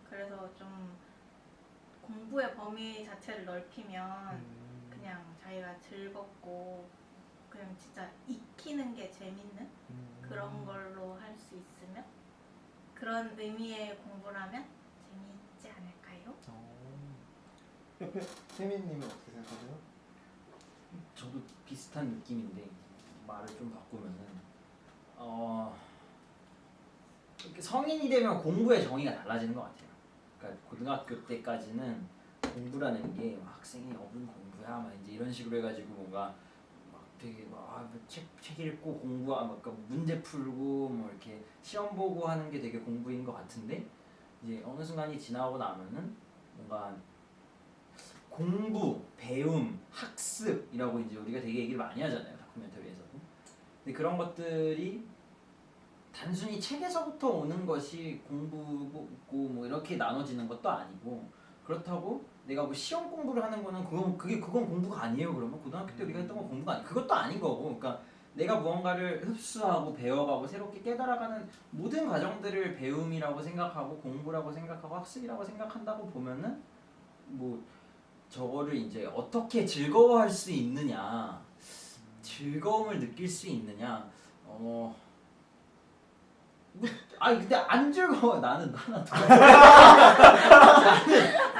그래서 좀 공부의 범위 자체를 넓히면 그냥 자기가 즐겁고 그냥 진짜 익히는 게 재밌는 그런 걸로 할 수 있으면 그런 의미의 공부라면 재미있지 않을까요? 옆에 세민님은 어떻게 생각하세요? 저도 비슷한 느낌인데 말을 좀 바꾸면은 이렇게 성인이 되면 공부의 정의가 달라지는 것 같아요. 그러니까 고등학교 때까지는 공부라는 게 학생이 업은 공부야 막 이제 이런 식으로 해가지고 뭔가 막 되게 책 읽고 공부하고 그러니까 문제 풀고 뭐 이렇게 시험 보고 하는 게 되게 공부인 것 같은데 이제 어느 순간이 지나고 나면은 뭔가 공부, 배움, 학습이라고 이제 우리가 되게 얘기를 많이 하잖아요 다큐멘터리에서도. 근데 그런 것들이 단순히 책에서부터 오는 것이 공부고 뭐 이렇게 나눠지는 것도 아니고 그렇다고 내가 뭐 시험 공부를 하는 거는 그건 공부가 아니에요. 그러면 고등학교 때 우리가 했던 건 공부가 아니 그것도 아닌 거고 그러니까 내가 무언가를 흡수하고 배워가고 새롭게 깨달아가는 모든 과정들을 배움이라고 생각하고 공부라고 생각하고 학습이라고 생각한다고 보면은 뭐 저거를 이제 어떻게 즐거워할 수 있느냐 즐거움을 느낄 수 있느냐 근데 안 즐거워 나는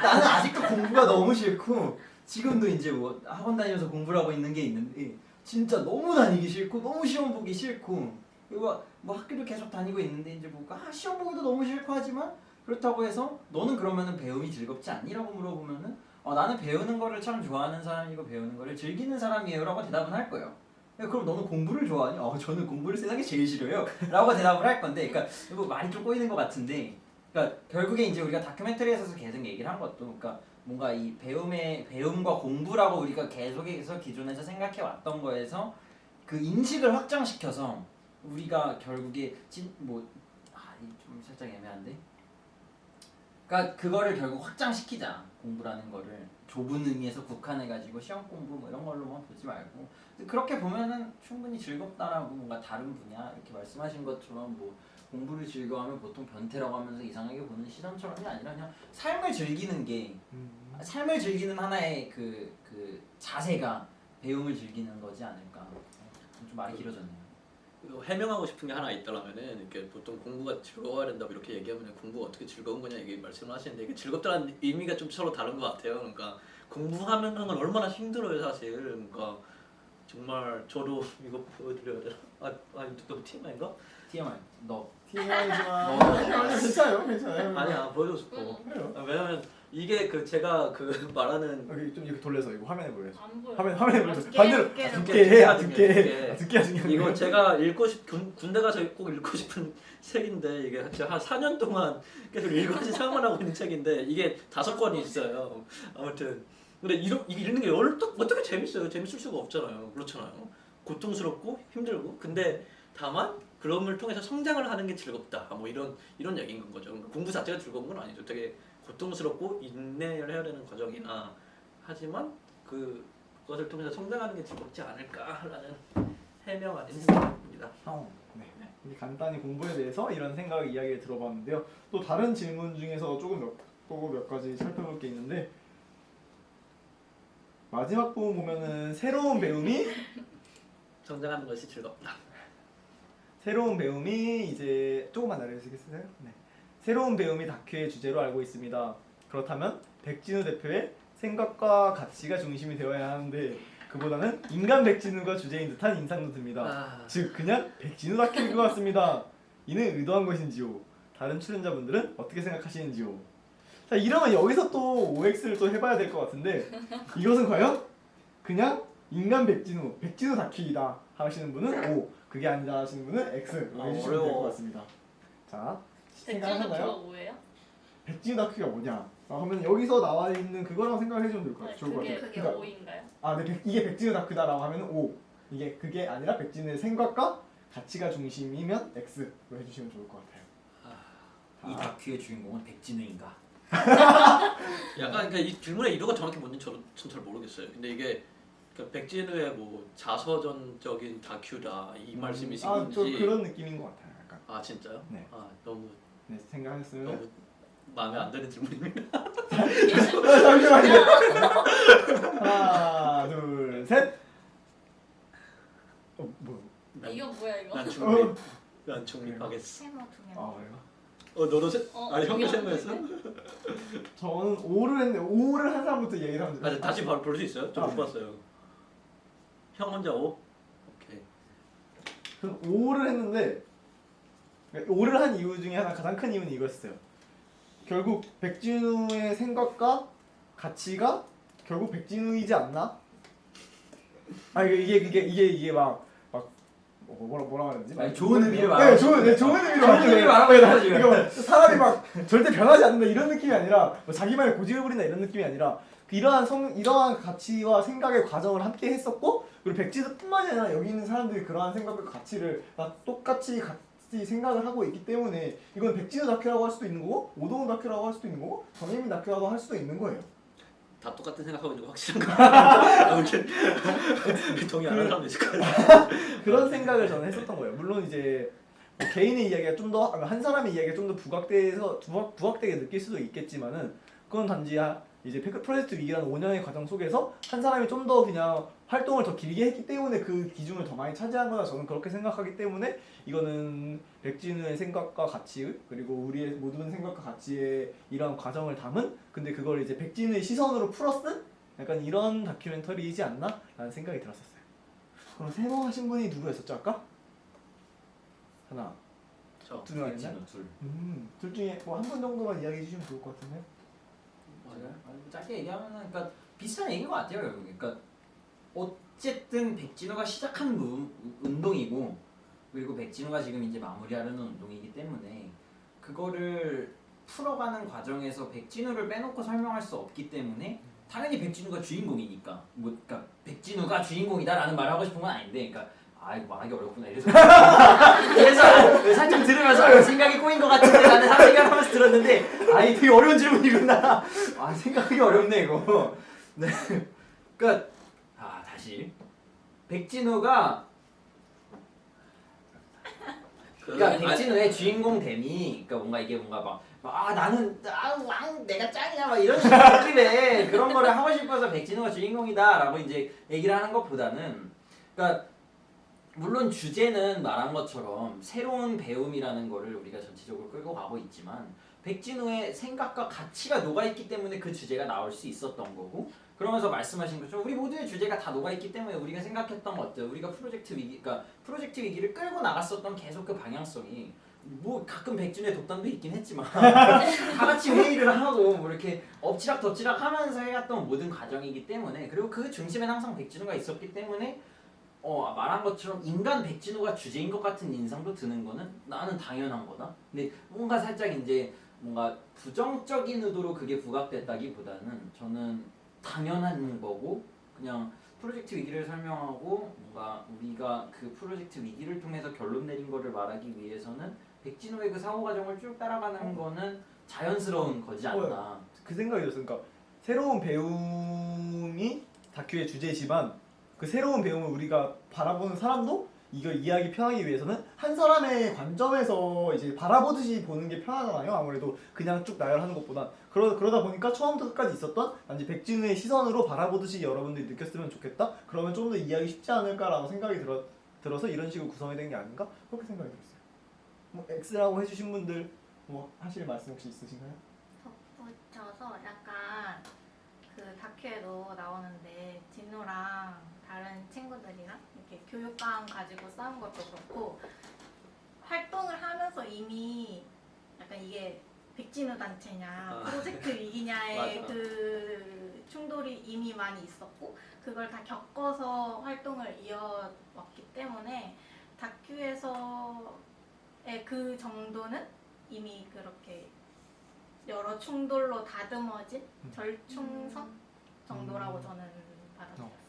아직도 공부가 너무 싫고 지금도 이제 뭐 학원 다니면서 공부를 하고 있는 게 있는데 진짜 너무 다니기 싫고 너무 시험 보기 싫고 그리고 뭐 학교를 계속 다니고 있는데 이제 뭐 시험 보기도 너무 싫고 하지만 그렇다고 해서 너는 그러면은 배움이 즐겁지 않니?라고 물어보면은 나는 배우는 거를 참 좋아하는 사람이고 배우는 거를 즐기는 사람이에요라고 대답은 할 거예요. 그럼 너는 공부를 좋아하니? 저는 공부를 세상에 제일 싫어요. 라고 대답을 할 건데, 그러니까 이거 말이 좀 꼬이는 것 같은데, 그러니까 결국에 이제 우리가 다큐멘터리에서 계속 얘기를 한 것도, 그러니까 뭔가 이 배움과 공부라고 우리가 계속해서 기존에서 생각해 왔던 거에서 그 인식을 확장시켜서 우리가 결국에 좀 살짝 애매한데, 그러니까 그거를 결국 확장시키자. 공부라는 거를 좁은 의미에서 국한해가지고 시험 공부 뭐 이런 걸로만 보지 말고, 근데 그렇게 보면은 충분히 즐겁다라고 뭔가 다른 분야 이렇게 말씀하신 것처럼 뭐 공부를 즐거워하면 보통 변태라고 하면서 이상하게 보는 시선처럼이 아니라 그냥 삶을 즐기는 게 삶을 즐기는 하나의 그 자세가 배움을 즐기는 거지 않을까. 좀 말이 길어졌네요. 이거 해명하고 싶은 게 하나 있더라면은 이렇게 보통 공부가 즐거워야 된다고 이렇게 얘기하면 공부가 어떻게 즐거운 거냐 이게 말씀을 하시는데 이게 즐겁다는 의미가 좀 서로 다른 것 같아요. 그러니까 공부하는 건 얼마나 힘들어요 사실. 그러니까 정말 저도 이거 보여드려야 되나? 아니 또 TMI인가? TMI 너 TMI지만 괜찮아요, 괜찮아요. 아니야 보여주고 싶어. 그래요. 왜냐면 이게 그 제가 그 말하는 여기 좀 이렇게 돌려서 이거 화면에 보여줘. 안 보여. 화면에 보여줘. 두께, 반대로 두께를 두께가 중요해. 이거 제가 읽고 군대 가서 꼭 읽고 싶은 책인데 이게 제가 한 4년 동안 계속 읽어서 생각만 하고 있는 책인데 이게 5권이 있어요. 아무튼 근데 이게 읽는 게 어떻게 재밌어요? 재밌을 수가 없잖아요. 그렇잖아요. 고통스럽고 힘들고 근데 다만 그럼을 통해서 성장을 하는 게 즐겁다. 뭐 이런 얘기인 건 거죠. 그러니까 공부 자체가 즐거운 건 아니죠. 되게 고통스럽고 인내를 해야 되는 과정이나 하지만 그것을 통해서 성장하는 게 즐겁지 않을까라는 해명 아닌 생각입니다. 네. 이제 간단히 공부에 대해서 이런 생각 이야기를 들어봤는데요. 또 다른 질문 중에서 몇 가지 살펴볼 게 있는데 마지막 부분 보면은 새로운 배움이 성장하는 것이 즐겁다. 이제 조금만 나눠주시겠어요? 네. 새로운 배움이 다큐의 주제로 알고 있습니다. 그렇다면 백진우 대표의 생각과 가치가 중심이 되어야 하는데 그보다는 인간 백진우가 주제인 듯한 인상도 듭니다. 즉 그냥 백진우 다큐일 것 같습니다. 이는 의도한 것인지요? 다른 출연자분들은 어떻게 생각하시는지요? 자 이러면 여기서 또 OX를 또 해봐야 될 것 같은데 이것은 과연 그냥 인간 백진우 다큐이다 하시는 분은 O, 그게 아니다 하시는 분은 X로 해주시면 될 것 어려워. 같습니다. 자 백진우 생각하셨나요? 다큐가 뭐예요? 백진우 다큐가 뭐냐? 하면 여기서 나와 있는 그거랑 생각해주면 될 것 같아요. 좋을 것 그게 같아요. 그게 그러니까 O인가요? 네, 이게 백진우 다큐다라고 하면 O, 그게 아니라 백진우의 생각과 가치가 중심이면 X로 해주시면 좋을 것 같아요. 이 다큐의 주인공은 백진우인가? 약간 그러니까 이 질문의 의도가 정확히 뭔지 저는 잘 모르겠어요. 근데 이게 그러니까 백진우의 뭐 자서전적인 다큐다 이 말씀이신 건지. 저 그런 느낌인 것 같아요. 약간. 아 진짜요? 네. 너무 생각하셨으면 마음에 안 드는 질문입니다. 잠시만요. 하나, 둘, 셋. 뭐? 이거 뭐야 이거? 난 중립하겠어. 세모 2명. 그래요? 너도 세? 아니 형도 중요한 세모였어? 저는 5를 했는데 5를 한 사람부터 얘기를 하면 돼요. 다시 바로 볼 수 있어요? 저 못 네. 봤어요. 형 혼자 5? 오케이. 저는 5를 했는데 5를 한 이유 중에 가장 큰 이유는 이거였어요. 결국 백진우의 생각과 가치가 결국 백진우이지 않나? 이게 뭐라 그러지? 아니, 좋은 의미를 네, 말하고 좋은 의미로 좋은 의미를 말하고 있어요, 지금. 그러니까 사람이 막 절대 변하지 않는다 이런 느낌이 아니라 뭐 자기만의 고집을 부린다 이런 느낌이 아니라 이러한 가치와 생각의 과정을 함께 했었고 그리고 백진우뿐만이 아니라 여기 있는 사람들이 그러한 생각과 가치를 다 똑같이 생각을 하고 있기 때문에 이건 백진우 다큐라고 할 수도 있는 거고 오동훈 다큐라고 할 수도 있는 거고 정혜민 다큐라고 할 수도 있는 거예요. 다 똑같은 생각하고 있는 거 확실한 거. 아무튼 동의 안 하는 사람도 있을 거 같아요. 그런 생각을 저는 했었던 거예요. 물론 이제 뭐 개인의 이야기가 좀 더 한 사람의 이야기가 좀 더 부각되게 느낄 수도 있겠지만은 그건 단지 이제 프로젝트 위기라는 5년의 과정 속에서 한 사람이 좀 더 그냥 활동을 더 길게 했기 때문에 그 기준을 더 많이 차지한 거다 저는 그렇게 생각하기 때문에 이거는 백진우의 생각과 가치 그리고 우리의 모든 생각과 가치의 이러한 과정을 담은 근데 그걸 이제 백진우의 시선으로 풀어쓴 약간 이런 다큐멘터리이지 않나? 라는 생각이 들었었어요. 그럼 세모 하신 분이 누구였었죠 아까? 하나 저. 두 명 아니냐? 둘 중에 뭐 한 분 정도만 이야기해 주시면 좋을 것 같은데. 짧게 얘기하면은 그러니까 비슷한 얘기인 것 같아요. 결국. 그러니까 어쨌든 백진우가 시작한 운동이고 그리고 백진우가 지금 이제 마무리하려는 운동이기 때문에 그거를 풀어가는 과정에서 백진우를 빼놓고 설명할 수 없기 때문에 당연히 백진우가 주인공이니까 뭐 그러니까 백진우가 주인공이다라는 말을 하고 싶은 건 아닌데 그러니까 아 이거 말하기 어렵구나 이래서 그래서 살짝 들으면서 생각이 꼬인 것 같은데 나는 생각하면서 들었는데 아이 되게 어려운 질문이구나 아 생각하기 어렵네 이거 네 그러니까 다시 백진우가 그러니까 백진우의 주인공됨이 그러니까 뭔가 이게 뭔가 막 나는 왕 내가 짱이야 막 이런 식의 느낌의 그런 거를 하고 싶어서 백진우가 주인공이다라고 이제 얘기를 하는 것보다는 그러니까 물론 주제는 말한 것처럼 새로운 배움이라는 거를 우리가 전체적으로 끌고 가고 있지만 백진우의 생각과 가치가 녹아있기 때문에 그 주제가 나올 수 있었던 거고 그러면서 말씀하신 것처럼 우리 모두의 주제가 다 녹아있기 때문에 우리가 생각했던 것들 우리가 프로젝트 위기를 끌고 나갔었던 계속 그 방향성이 뭐 가끔 백진우의 독단도 있긴 했지만 다 같이 회의를 하고 뭐 이렇게 엎치락 덮치락 하면서 해갔던 모든 과정이기 때문에 그리고 그 중심에는 항상 백진우가 있었기 때문에 말한 것처럼 인간 백진우가 주제인 것 같은 인상도 드는 거는 나는 당연한 거다. 근데 뭔가 살짝 이제 뭔가 부정적인 의도로 그게 부각됐다기보다는 저는 당연한 거고 그냥 프로젝트 위기를 설명하고 뭔가 우리가 그 프로젝트 위기를 통해서 결론 내린 거를 말하기 위해서는 백진우의 그 사고 과정을 쭉 따라가는 거는 자연스러운 거지 않나. 그 생각이 들었어요. 그러니까 새로운 배움이 다큐의 주제지만 그 새로운 배움을 우리가 바라보는 사람도 이걸 이해하기 편하기 위해서는 한 사람의 관점에서 이제 바라보듯이 보는 게 편하잖아요. 아무래도 그냥 쭉 나열하는 것보다 그러다 보니까 처음부터 끝까지 있었던 단지 백진우의 시선으로 바라보듯이 여러분들이 느꼈으면 좋겠다. 그러면 좀 더 이해하기 쉽지 않을까라고 생각이 들어서 이런 식으로 구성이 된 게 아닌가 그렇게 생각이 들었어요. 뭐 X라고 해주신 분들 뭐 하실 말씀 혹시 있으신가요? 덧붙여서 약간 그 다큐에도 나오는데 진우랑 다른 친구들이랑 이렇게 교육감 가지고 싸운 것도 그렇고 활동을 하면서 이미 약간 이게 백진우 단체냐 프로젝트 위기냐의 맞아. 그 충돌이 이미 많이 있었고 그걸 다 겪어서 활동을 이어왔기 때문에 다큐에서의 그 정도는 이미 그렇게 여러 충돌로 다듬어진 절충선 정도라고 저는 받아들였어요.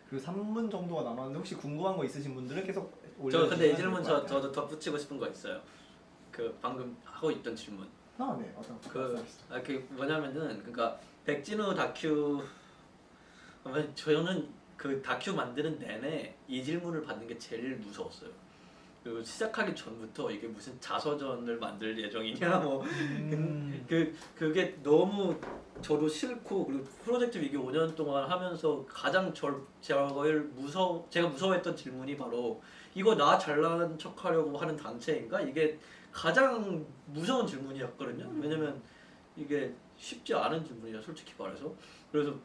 그리고 3분 정도가 남았는데 혹시 궁금한 거 있으신 분들은 계속 저 올려주시면 근데 이 될 질문 것 같아요. 저도 덧붙이고 싶은 거 있어요. 그 방금 하고 있던 질문. 네. 어떤 그 뭐냐면은 그러니까 백진우 다큐 저는 그 다큐 만드는 내내 이 질문을 받는 게 제일 무서웠어요. 그 시작하기 전부터 이게 무슨 자서전을 만들 예정이냐 뭐 그게 너무 저도 싫고 그리고 프로젝트 위기 5년 동안 하면서 가장 제가 무서워했던 질문이 바로 이거 나 잘난 척하려고 하는 단체인가? 이게 가장 무서운 질문이었거든요. 왜냐면 이게 쉽지 않은 질문이야 솔직히 말해서. 그래서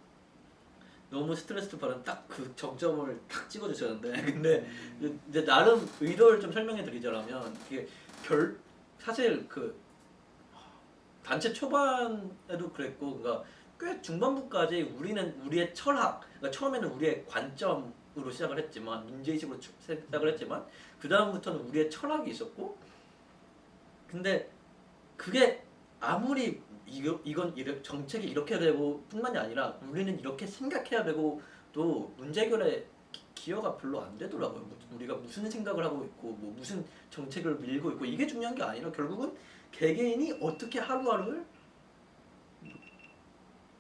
너무 스트레스 받은 딱 그 정점을 딱 찍어주셨는데 근데 이제 나름 의도를 좀 설명해 드리자면 이게 사실 그 단체 초반에도 그랬고 그러니까 꽤 중반부까지 우리는 우리의 철학 그러니까 처음에는 우리의 관점으로 시작을 했지만 문제의식으로 시작을 했지만 그 다음부터는 우리의 철학이 있었고 근데 그게 아무리 이건 정책이 이렇게 되고 뿐만이 아니라 우리는 이렇게 생각해야 되고 또 문제 해결에 기여가 별로 안 되더라고요. 우리가 무슨 생각을 하고 있고 뭐 무슨 정책을 밀고 있고 이게 중요한 게 아니라 결국은 개개인이 어떻게 하루하루를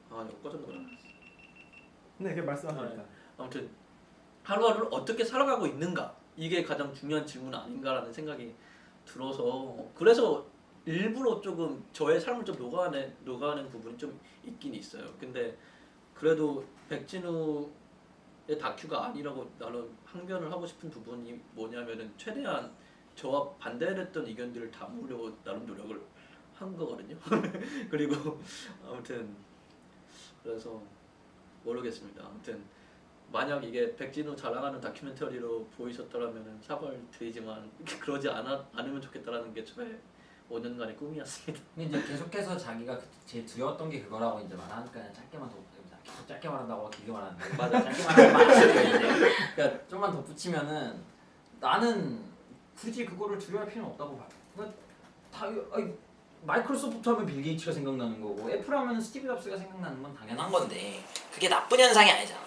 이거 꺼졌나? 네, 그냥 말씀하세요. 아무튼 하루하루를 어떻게 살아가고 있는가 이게 가장 중요한 질문 아닌가라는 생각이 들어서 그래서 일부러 조금 저의 삶을 좀 녹아내는 부분이 좀 있긴 있어요. 근데 그래도 백진우의 다큐가 아니라고 나는 항변을 하고 싶은 부분이 뭐냐면은 최대한 저와 반대했던 의견들을 담으려고 나름 노력을 한 거거든요. 그리고 아무튼 그래서 모르겠습니다. 아무튼 만약 이게 백진우 자랑하는 다큐멘터리로 보이셨더라면 사과를 드리지만 그러지 않으면 좋겠다라는 게 저의 5년간의 꿈이었습니다. 근데 이제 계속해서 자기가 제일 두려웠던 게 그거라고 이제 말하니까 짧게만 더 짧게 말한다고 길게 말하는데 맞아. 짧게 말하는 말 아니에요 이제. 그러니까 좀만 덧붙이면은 나는 굳이 그거를 두려워할 필요는 없다고 봐. 그러니까 다 아니, 마이크로소프트 하면 빌 게이츠가 생각나는 거고 애플 하면 스티브 잡스가 생각나는 건 당연한 건데 그게 나쁜 현상이 아니잖아.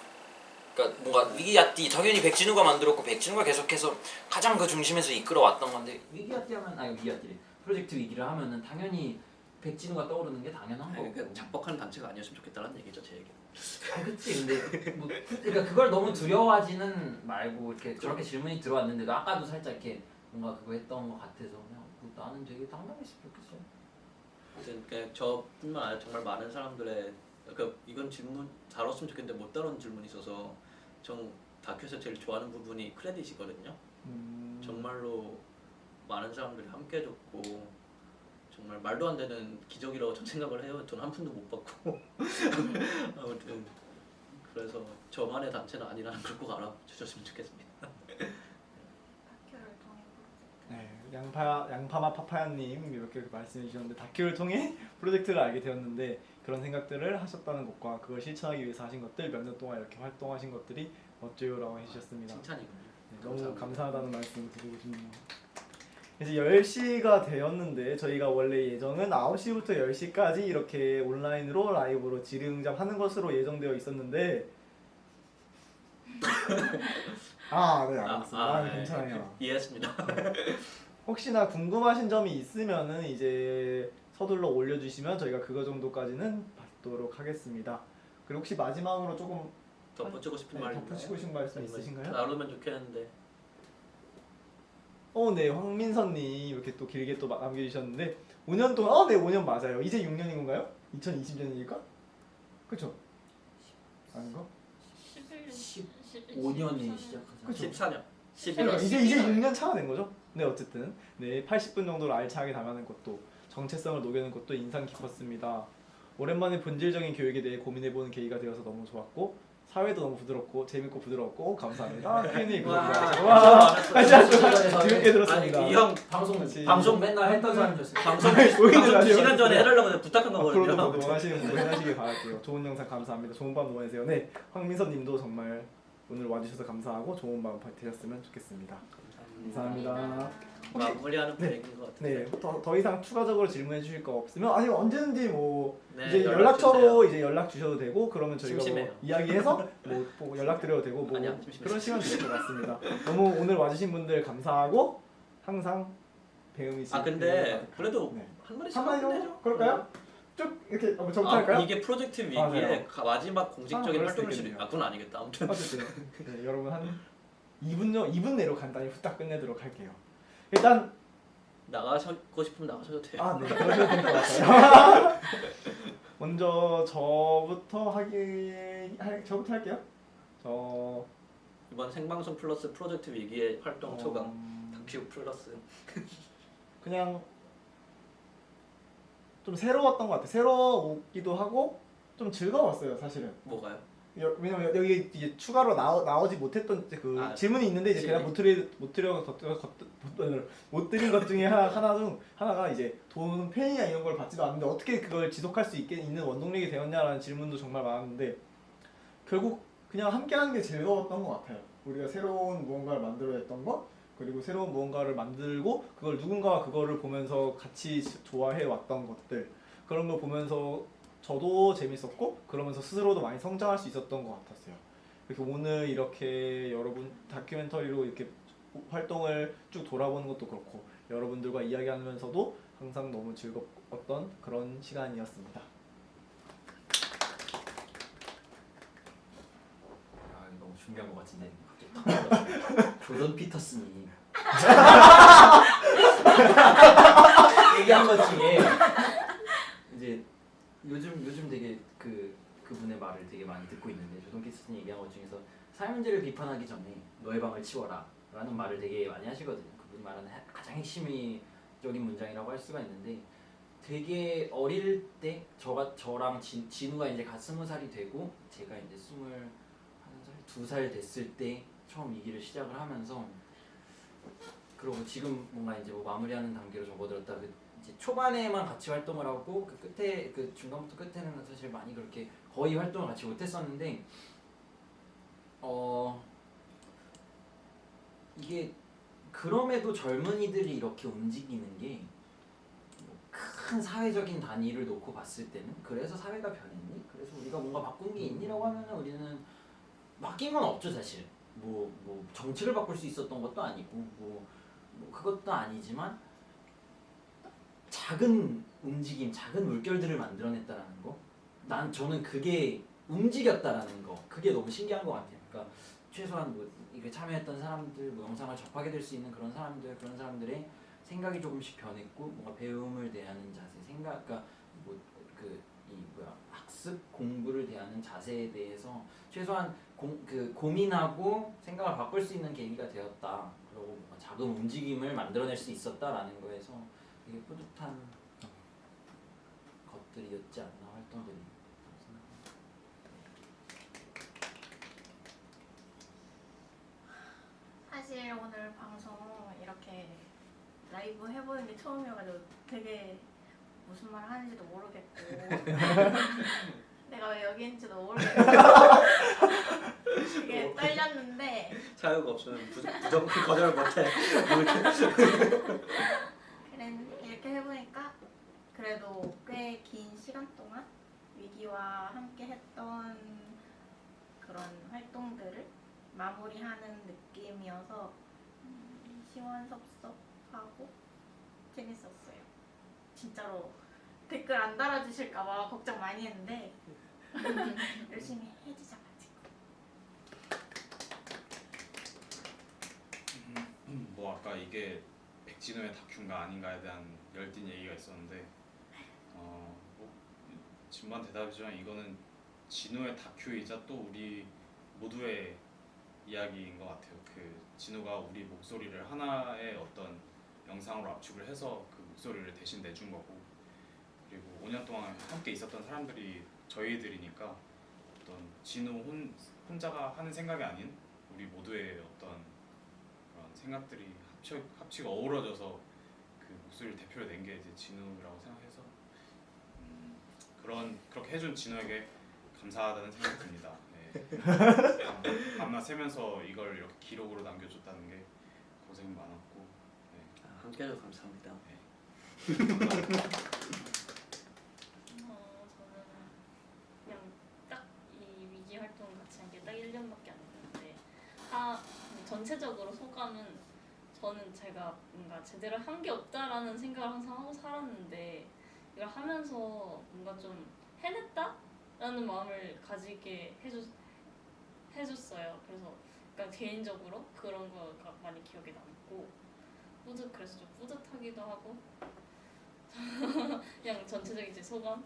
그러니까 뭔가 위기야띠 당연히 백진우가 만들었고 백진우가 계속해서 가장 그 중심에서 이끌어왔던 건데 위기야띠 하면 아니 위기야띠 프로젝트 위기를 하면은 당연히 백진우가 떠오르는 게 당연한 거고. 그러니까 작곡하는 단체가 아니었으면 좋겠다는 얘기죠 제 얘기. 아 그치 근데 뭐 그러니까 그걸 너무 두려워하지는 말고 이렇게 저렇게 질문이 들어왔는데도 아까도 살짝 이렇게 뭔가 그거 했던 것 같아서 그냥 뭐 나는 되게 당당했으면 좋겠어요. 아무튼 그냥 저뿐만 아니라 정말 많은 사람들의 그 이건 질문 다뤘으면 좋겠는데 못 다룬 질문이 있어서 전 다큐에서 제일 좋아하는 부분이 크레딧이거든요. 정말로 많은 사람들이 함께 해줬고 정말 말도 안 되는 기적이라고 전 생각을 해요. 전 한 푼도 못 받고 아무튼 그래서 저만의 단체는 아니라는 걸 꼭 알아주셨으면 좋겠습니다. 다큐를 통해 네, 양파마 파파야님 이렇게 말씀해 주셨는데 다큐를 통해 프로젝트를 알게 되었는데 그런 생각들을 하셨다는 것과 그걸 실천하기 위해서 하신 것들 몇 년 동안 이렇게 활동하신 것들이 멋져요라고 해주셨습니다. 칭찬이군요. 네, 너무 감사합니다. 감사하다는 말씀 드리고 싶네요. 이제 10시가 되었는데 저희가 원래 예정은 9시부터 10시까지 이렇게 온라인으로 라이브로 질의응답 하는 것으로 예정되어 있었는데 네 알겠습니다. 네. 괜찮아요. 이해했습니다. 혹시나 궁금하신 점이 있으면은 이제 서둘러 올려주시면 저희가 그거 정도까지는 받도록 하겠습니다. 그리고 혹시 마지막으로 조금 덧붙이고 싶은 말 덧붙이고 싶은 말씀 있으신가요? 나누면 좋겠는데 네, 황민선님 이렇게 또 길게 또 남겨주셨는데 5년 동안 네 5년 맞아요. 이제 6년인 건가요? 2020년이니까? 그렇죠? 아닌가? 15년이 시작하잖아. 그쵸. 14년 그러니까 11월 이제 6년 차가 된 거죠? 네 어쨌든 네 80분 정도로 알차게 담아낸 것도 정체성을 녹여낸 것도 인상 깊었습니다. 오랜만에 본질적인 교육에 대해 고민해보는 계기가 되어서 너무 좋았고 사회도 너무 부드럽고 재밌고 부드럽고 감사합니다. Q&A 부탁드립니다. 와, 재밌게 들었습니다. 아니 이형 방송 맨날 했던 사람이었어요. 방송 보이는 2시간 전에 라디오였어요. 해달라고 부탁한 앞으로도 거거든요. 모두 원하시는 분들 해주시길 바랄게요. 좋은 영상 감사합니다. 좋은 밤 보내세요. 네, 황민서님도 정말 오늘 와주셔서 감사하고 좋은 밤 되셨으면 좋겠습니다. 감사합니다. 마무리하는 네. 분위기인 것 같아요. 네, 더 이상 추가적으로 질문해 주실 거 없으면 아니 언제든지 뭐 네, 이제 연락 연락처로 주세요. 이제 연락 주셔도 되고 그러면 저희가 심심해요. 뭐 이야기해서 뭐 연락 드려도 되고 뭐 아니야, 심심해요. 그런 시간 될 것 같습니다. 너무 오늘 와주신 분들 감사하고 항상 배움이 근데 그래도 네. 한 마디씩 한 마디 하면 정도 되죠. 그럴까요? 쭉 이렇게 저부터 할까요? 이게 프로젝트 위기의 맞아요. 마지막 공식적인 그럴 수도 활동일 수도 있겠네요. 그건 아니겠다. 아무튼 어쨌든 네, 여러분 한 2분 내로 간단히 후딱 끝내도록 할게요. 일단 나가고 싶으면 나가셔도 돼요. 네 그러셔도 될 것 같아요. 먼저 저부터 할게요. 이번 생방송 플러스 프로젝트 위기의 활동 초강 다큐 플러스 그냥 좀 새로웠던 것 같아요. 새로웠기도 하고 좀 즐거웠어요, 사실은. 뭐가요? 왜냐면 여기 이제 추가로 나오지 못했던 이제 그 질문이 있는데 이제 제가 못 드린 것 중에 하나가 이제 돈 페이나 이런 걸 받지도 않는데 어떻게 그걸 지속할 수 있는 원동력이 되었냐라는 질문도 정말 많았는데 결국 그냥 함께하는 게 즐거웠던 것 같아요. 우리가 새로운 무언가를 만들어냈던 것 그리고 새로운 무언가를 만들고 그걸 누군가가 그거를 보면서 같이 좋아해 왔던 것들 그런 걸 보면서 저도 재밌었고 그러면서 스스로도 많이 성장할 수 있었던 것 같았어요. 이렇게 오늘 이렇게 여러분 다큐멘터리로 이렇게 활동을 쭉 돌아보는 것도 그렇고 여러분들과 이야기하면서도 항상 너무 즐거웠던 그런 시간이었습니다. 너무 준비한 것 같은데 갑자기 조던 피터슨이 얘기한 것 중에 이제 요즘 되게 그분의 말을 되게 많이 듣고 있는데 조던 피터슨이 얘기한 것 중에서 사회문제를 비판하기 전에 너의 방을 치워라 라는 말을 되게 많이 하시거든요. 그분이 말하는 가장 핵심적인 문장이라고 할 수가 있는데 되게 어릴 때 저랑 진우가 이제 갓 20살이 되고 제가 이제 2살 됐을 때 처음 이 길을 시작을 하면서 그리고 지금 뭔가 이제 뭐 마무리하는 단계로 접어들었다 이제 초반에만 같이 활동을 하고 그 끝에 그 중간부터 끝에는 사실 많이 그렇게 거의 활동을 같이 못했었는데 이게 그럼에도 젊은이들이 이렇게 움직이는 게 큰 사회적인 단위를 놓고 봤을 때는 그래서 사회가 변했니? 그래서 우리가 뭔가 바꾼 게 있니라고 하면은 우리는 바뀐 건 없죠 사실. 뭐 정책을 바꿀 수 있었던 것도 아니고 뭐 그것도 아니지만 작은 움직임, 작은 물결들을 만들어냈다라는 거. 저는 그게 움직였다라는 거. 그게 너무 신기한 것 같아요. 그러니까 최소한 뭐 이게 참여했던 사람들, 뭐 영상을 접하게 될 수 있는 그런 사람들의 생각이 조금씩 변했고 뭔가 배움을 대하는 자세, 그러니까 학습 공부를 대하는 자세에 대해서 최소한 고민하고 생각을 바꿀 수 있는 계기가 되었다. 그리고 뭔가 작은 움직임을 만들어낼 수 있었다라는 거에서 되게 뿌듯한 것들이었지 않나 활동들이. 사실 오늘 방송 이렇게 라이브 해보는 게 처음이어가지고 되게 무슨 말 하는지도 모르겠고 내가 왜 여기 있는지도 모르겠고 되게 떨렸는데 자유가 없으면 부정 거절 못해. 그랬는데 이렇게 해보니까 그래도 꽤 긴 시간 동안 위기와 함께 했던 그런 활동들을 마무리하는 느낌이어서 시원섭섭하고 재밌었어요. 진짜로 댓글 안 달아주실까봐 걱정 많이 했는데 열심히 해주셔가지고. 뭐 아까 이게 백진호의 다큐인가 아닌가에 대한 열띤 얘기가 있었는데 뭐 진부한 대답이지만 이거는 진호의 다큐이자 또 우리 모두의 이야기인 것 같아요. 그 진호가 우리 목소리를 하나의 어떤 영상으로 압축을 해서 그 목소리를 대신 내준 거고, 그리고 5년 동안 함께 있었던 사람들이 저희들이니까 어떤 진호 혼자가 하는 생각이 아닌 우리 모두의 어떤 그런 생각들이 합치고 어우러져서 그 목소리를 대표로 낸 게 이제 진호라고 생각해서 그렇게 해준 진호에게 감사하다는 생각이 듭니다. 네. 밤낮 새면서 이걸 이렇게 기록으로 남겨줬다는 게 고생 많았고, 네. 함께해서 감사합니다. 저는 그냥 딱 이 위기 활동 같이 한 게 딱 1년밖에 안 됐는데 전체적으로 소감은 저는 제가 뭔가 제대로 한 게 없다라는 생각을 항상 하고 살았는데 이걸 하면서 뭔가 좀 해냈다라는 마음을 가지게 해줬어요. 그래서 그러니까 개인적으로 그런 거가 많이 기억에 남고 그래서 좀 뿌듯하기도 하고 그냥 전체적인 제 소감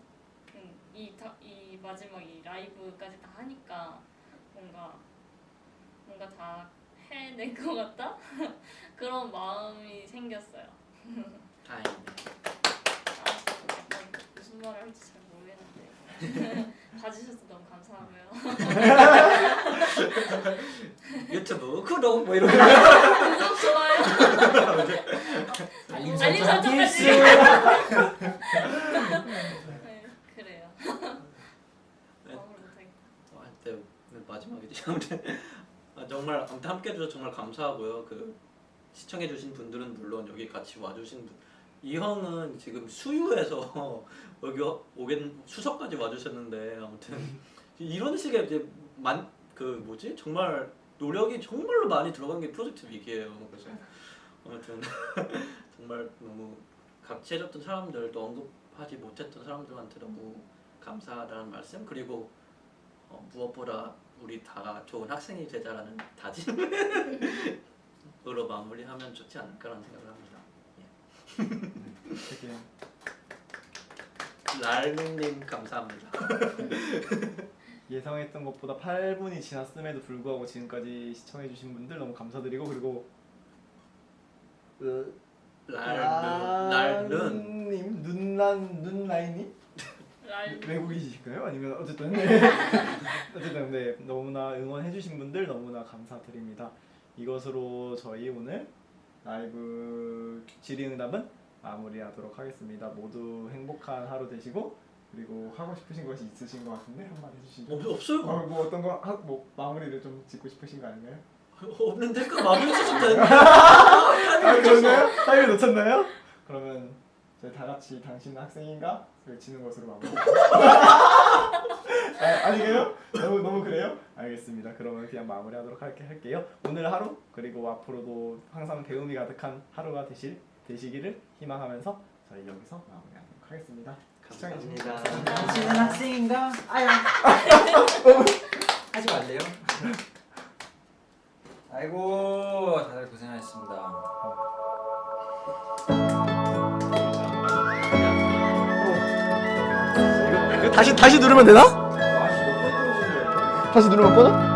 이 마지막 이 라이브까지 다 하니까 뭔가 다 해낸 것 같다 그런 마음이 생겼어요. 다행이네. 무슨 말을 할지 잘 모르겠는데 봐주셔서 너무 감사하고요. 유튜브 구독 뭐 이런 거. 구독, 좋아요, 알림 알림 설정 설정까지. 필수. 네, 그래요. 네. 마음을 못하겠다. 할때 마지막이지. 아무튼 정말 함께 해주셔서 정말 감사하고요. 그 시청해주신 분들은 물론 여기 같이 와주신 분, 이 형은 지금 수유에서 여기 수석까지 와주셨는데 아무튼 이런 식의 이제 정말 노력이 정말로 많이 들어간 게 프로젝트 위기예요. 그래서 아무튼 정말 너무 같이 해줬던 사람들 또 언급하지 못했던 사람들한테 너무 감사하다는 말씀, 그리고 무엇보다 우리 다 좋은 학생이 되자라는 다짐으로 마무리하면 좋지 않을까라는 생각을 합니다. 되게 랄룽님 감사합니다. 예상했던 것보다 8분이 지났음에도 불구하고 지금까지 시청해주신 분들 너무 감사드리고, 그리고 랄룽님 눈라인님 외국이신가요? 아니면 어쨌든 네, 너무나 응원해주신 분들 너무나 감사드립니다. 이것으로 저희 오늘 라이브 질의응답은 마무리하도록 하겠습니다. 모두 행복한 하루 되시고 그리고 하고 싶으신 것이 있으신 것 같은데 한마디 해주시죠. 없어요. 뭐 어떤 거 뭐 마무리를 좀 짓고 싶으신 거 아닌가요? 없는데 그 마무리 쓰시면 되는데. 아 그러나요? 타이밍 놓쳤나요? 그러면 저희 다 같이 당신은 학생인가? 외치는 것으로 마무리. 아니에요? 너무 그래요? 알겠습니다. 그러면 그냥 마무리하도록 할게요. 오늘 하루 그리고 앞으로도 항상 배움이 가득한 하루가 되시기를 희망하면서 저희 여기서 마무리하도록 하겠습니다. 감사합니다. 당신은 학생인가? 아야. 하지 말래요. 아이고 다들 고생하셨습니다. 다시 누르면 되나? 다시 누르면 꺼져?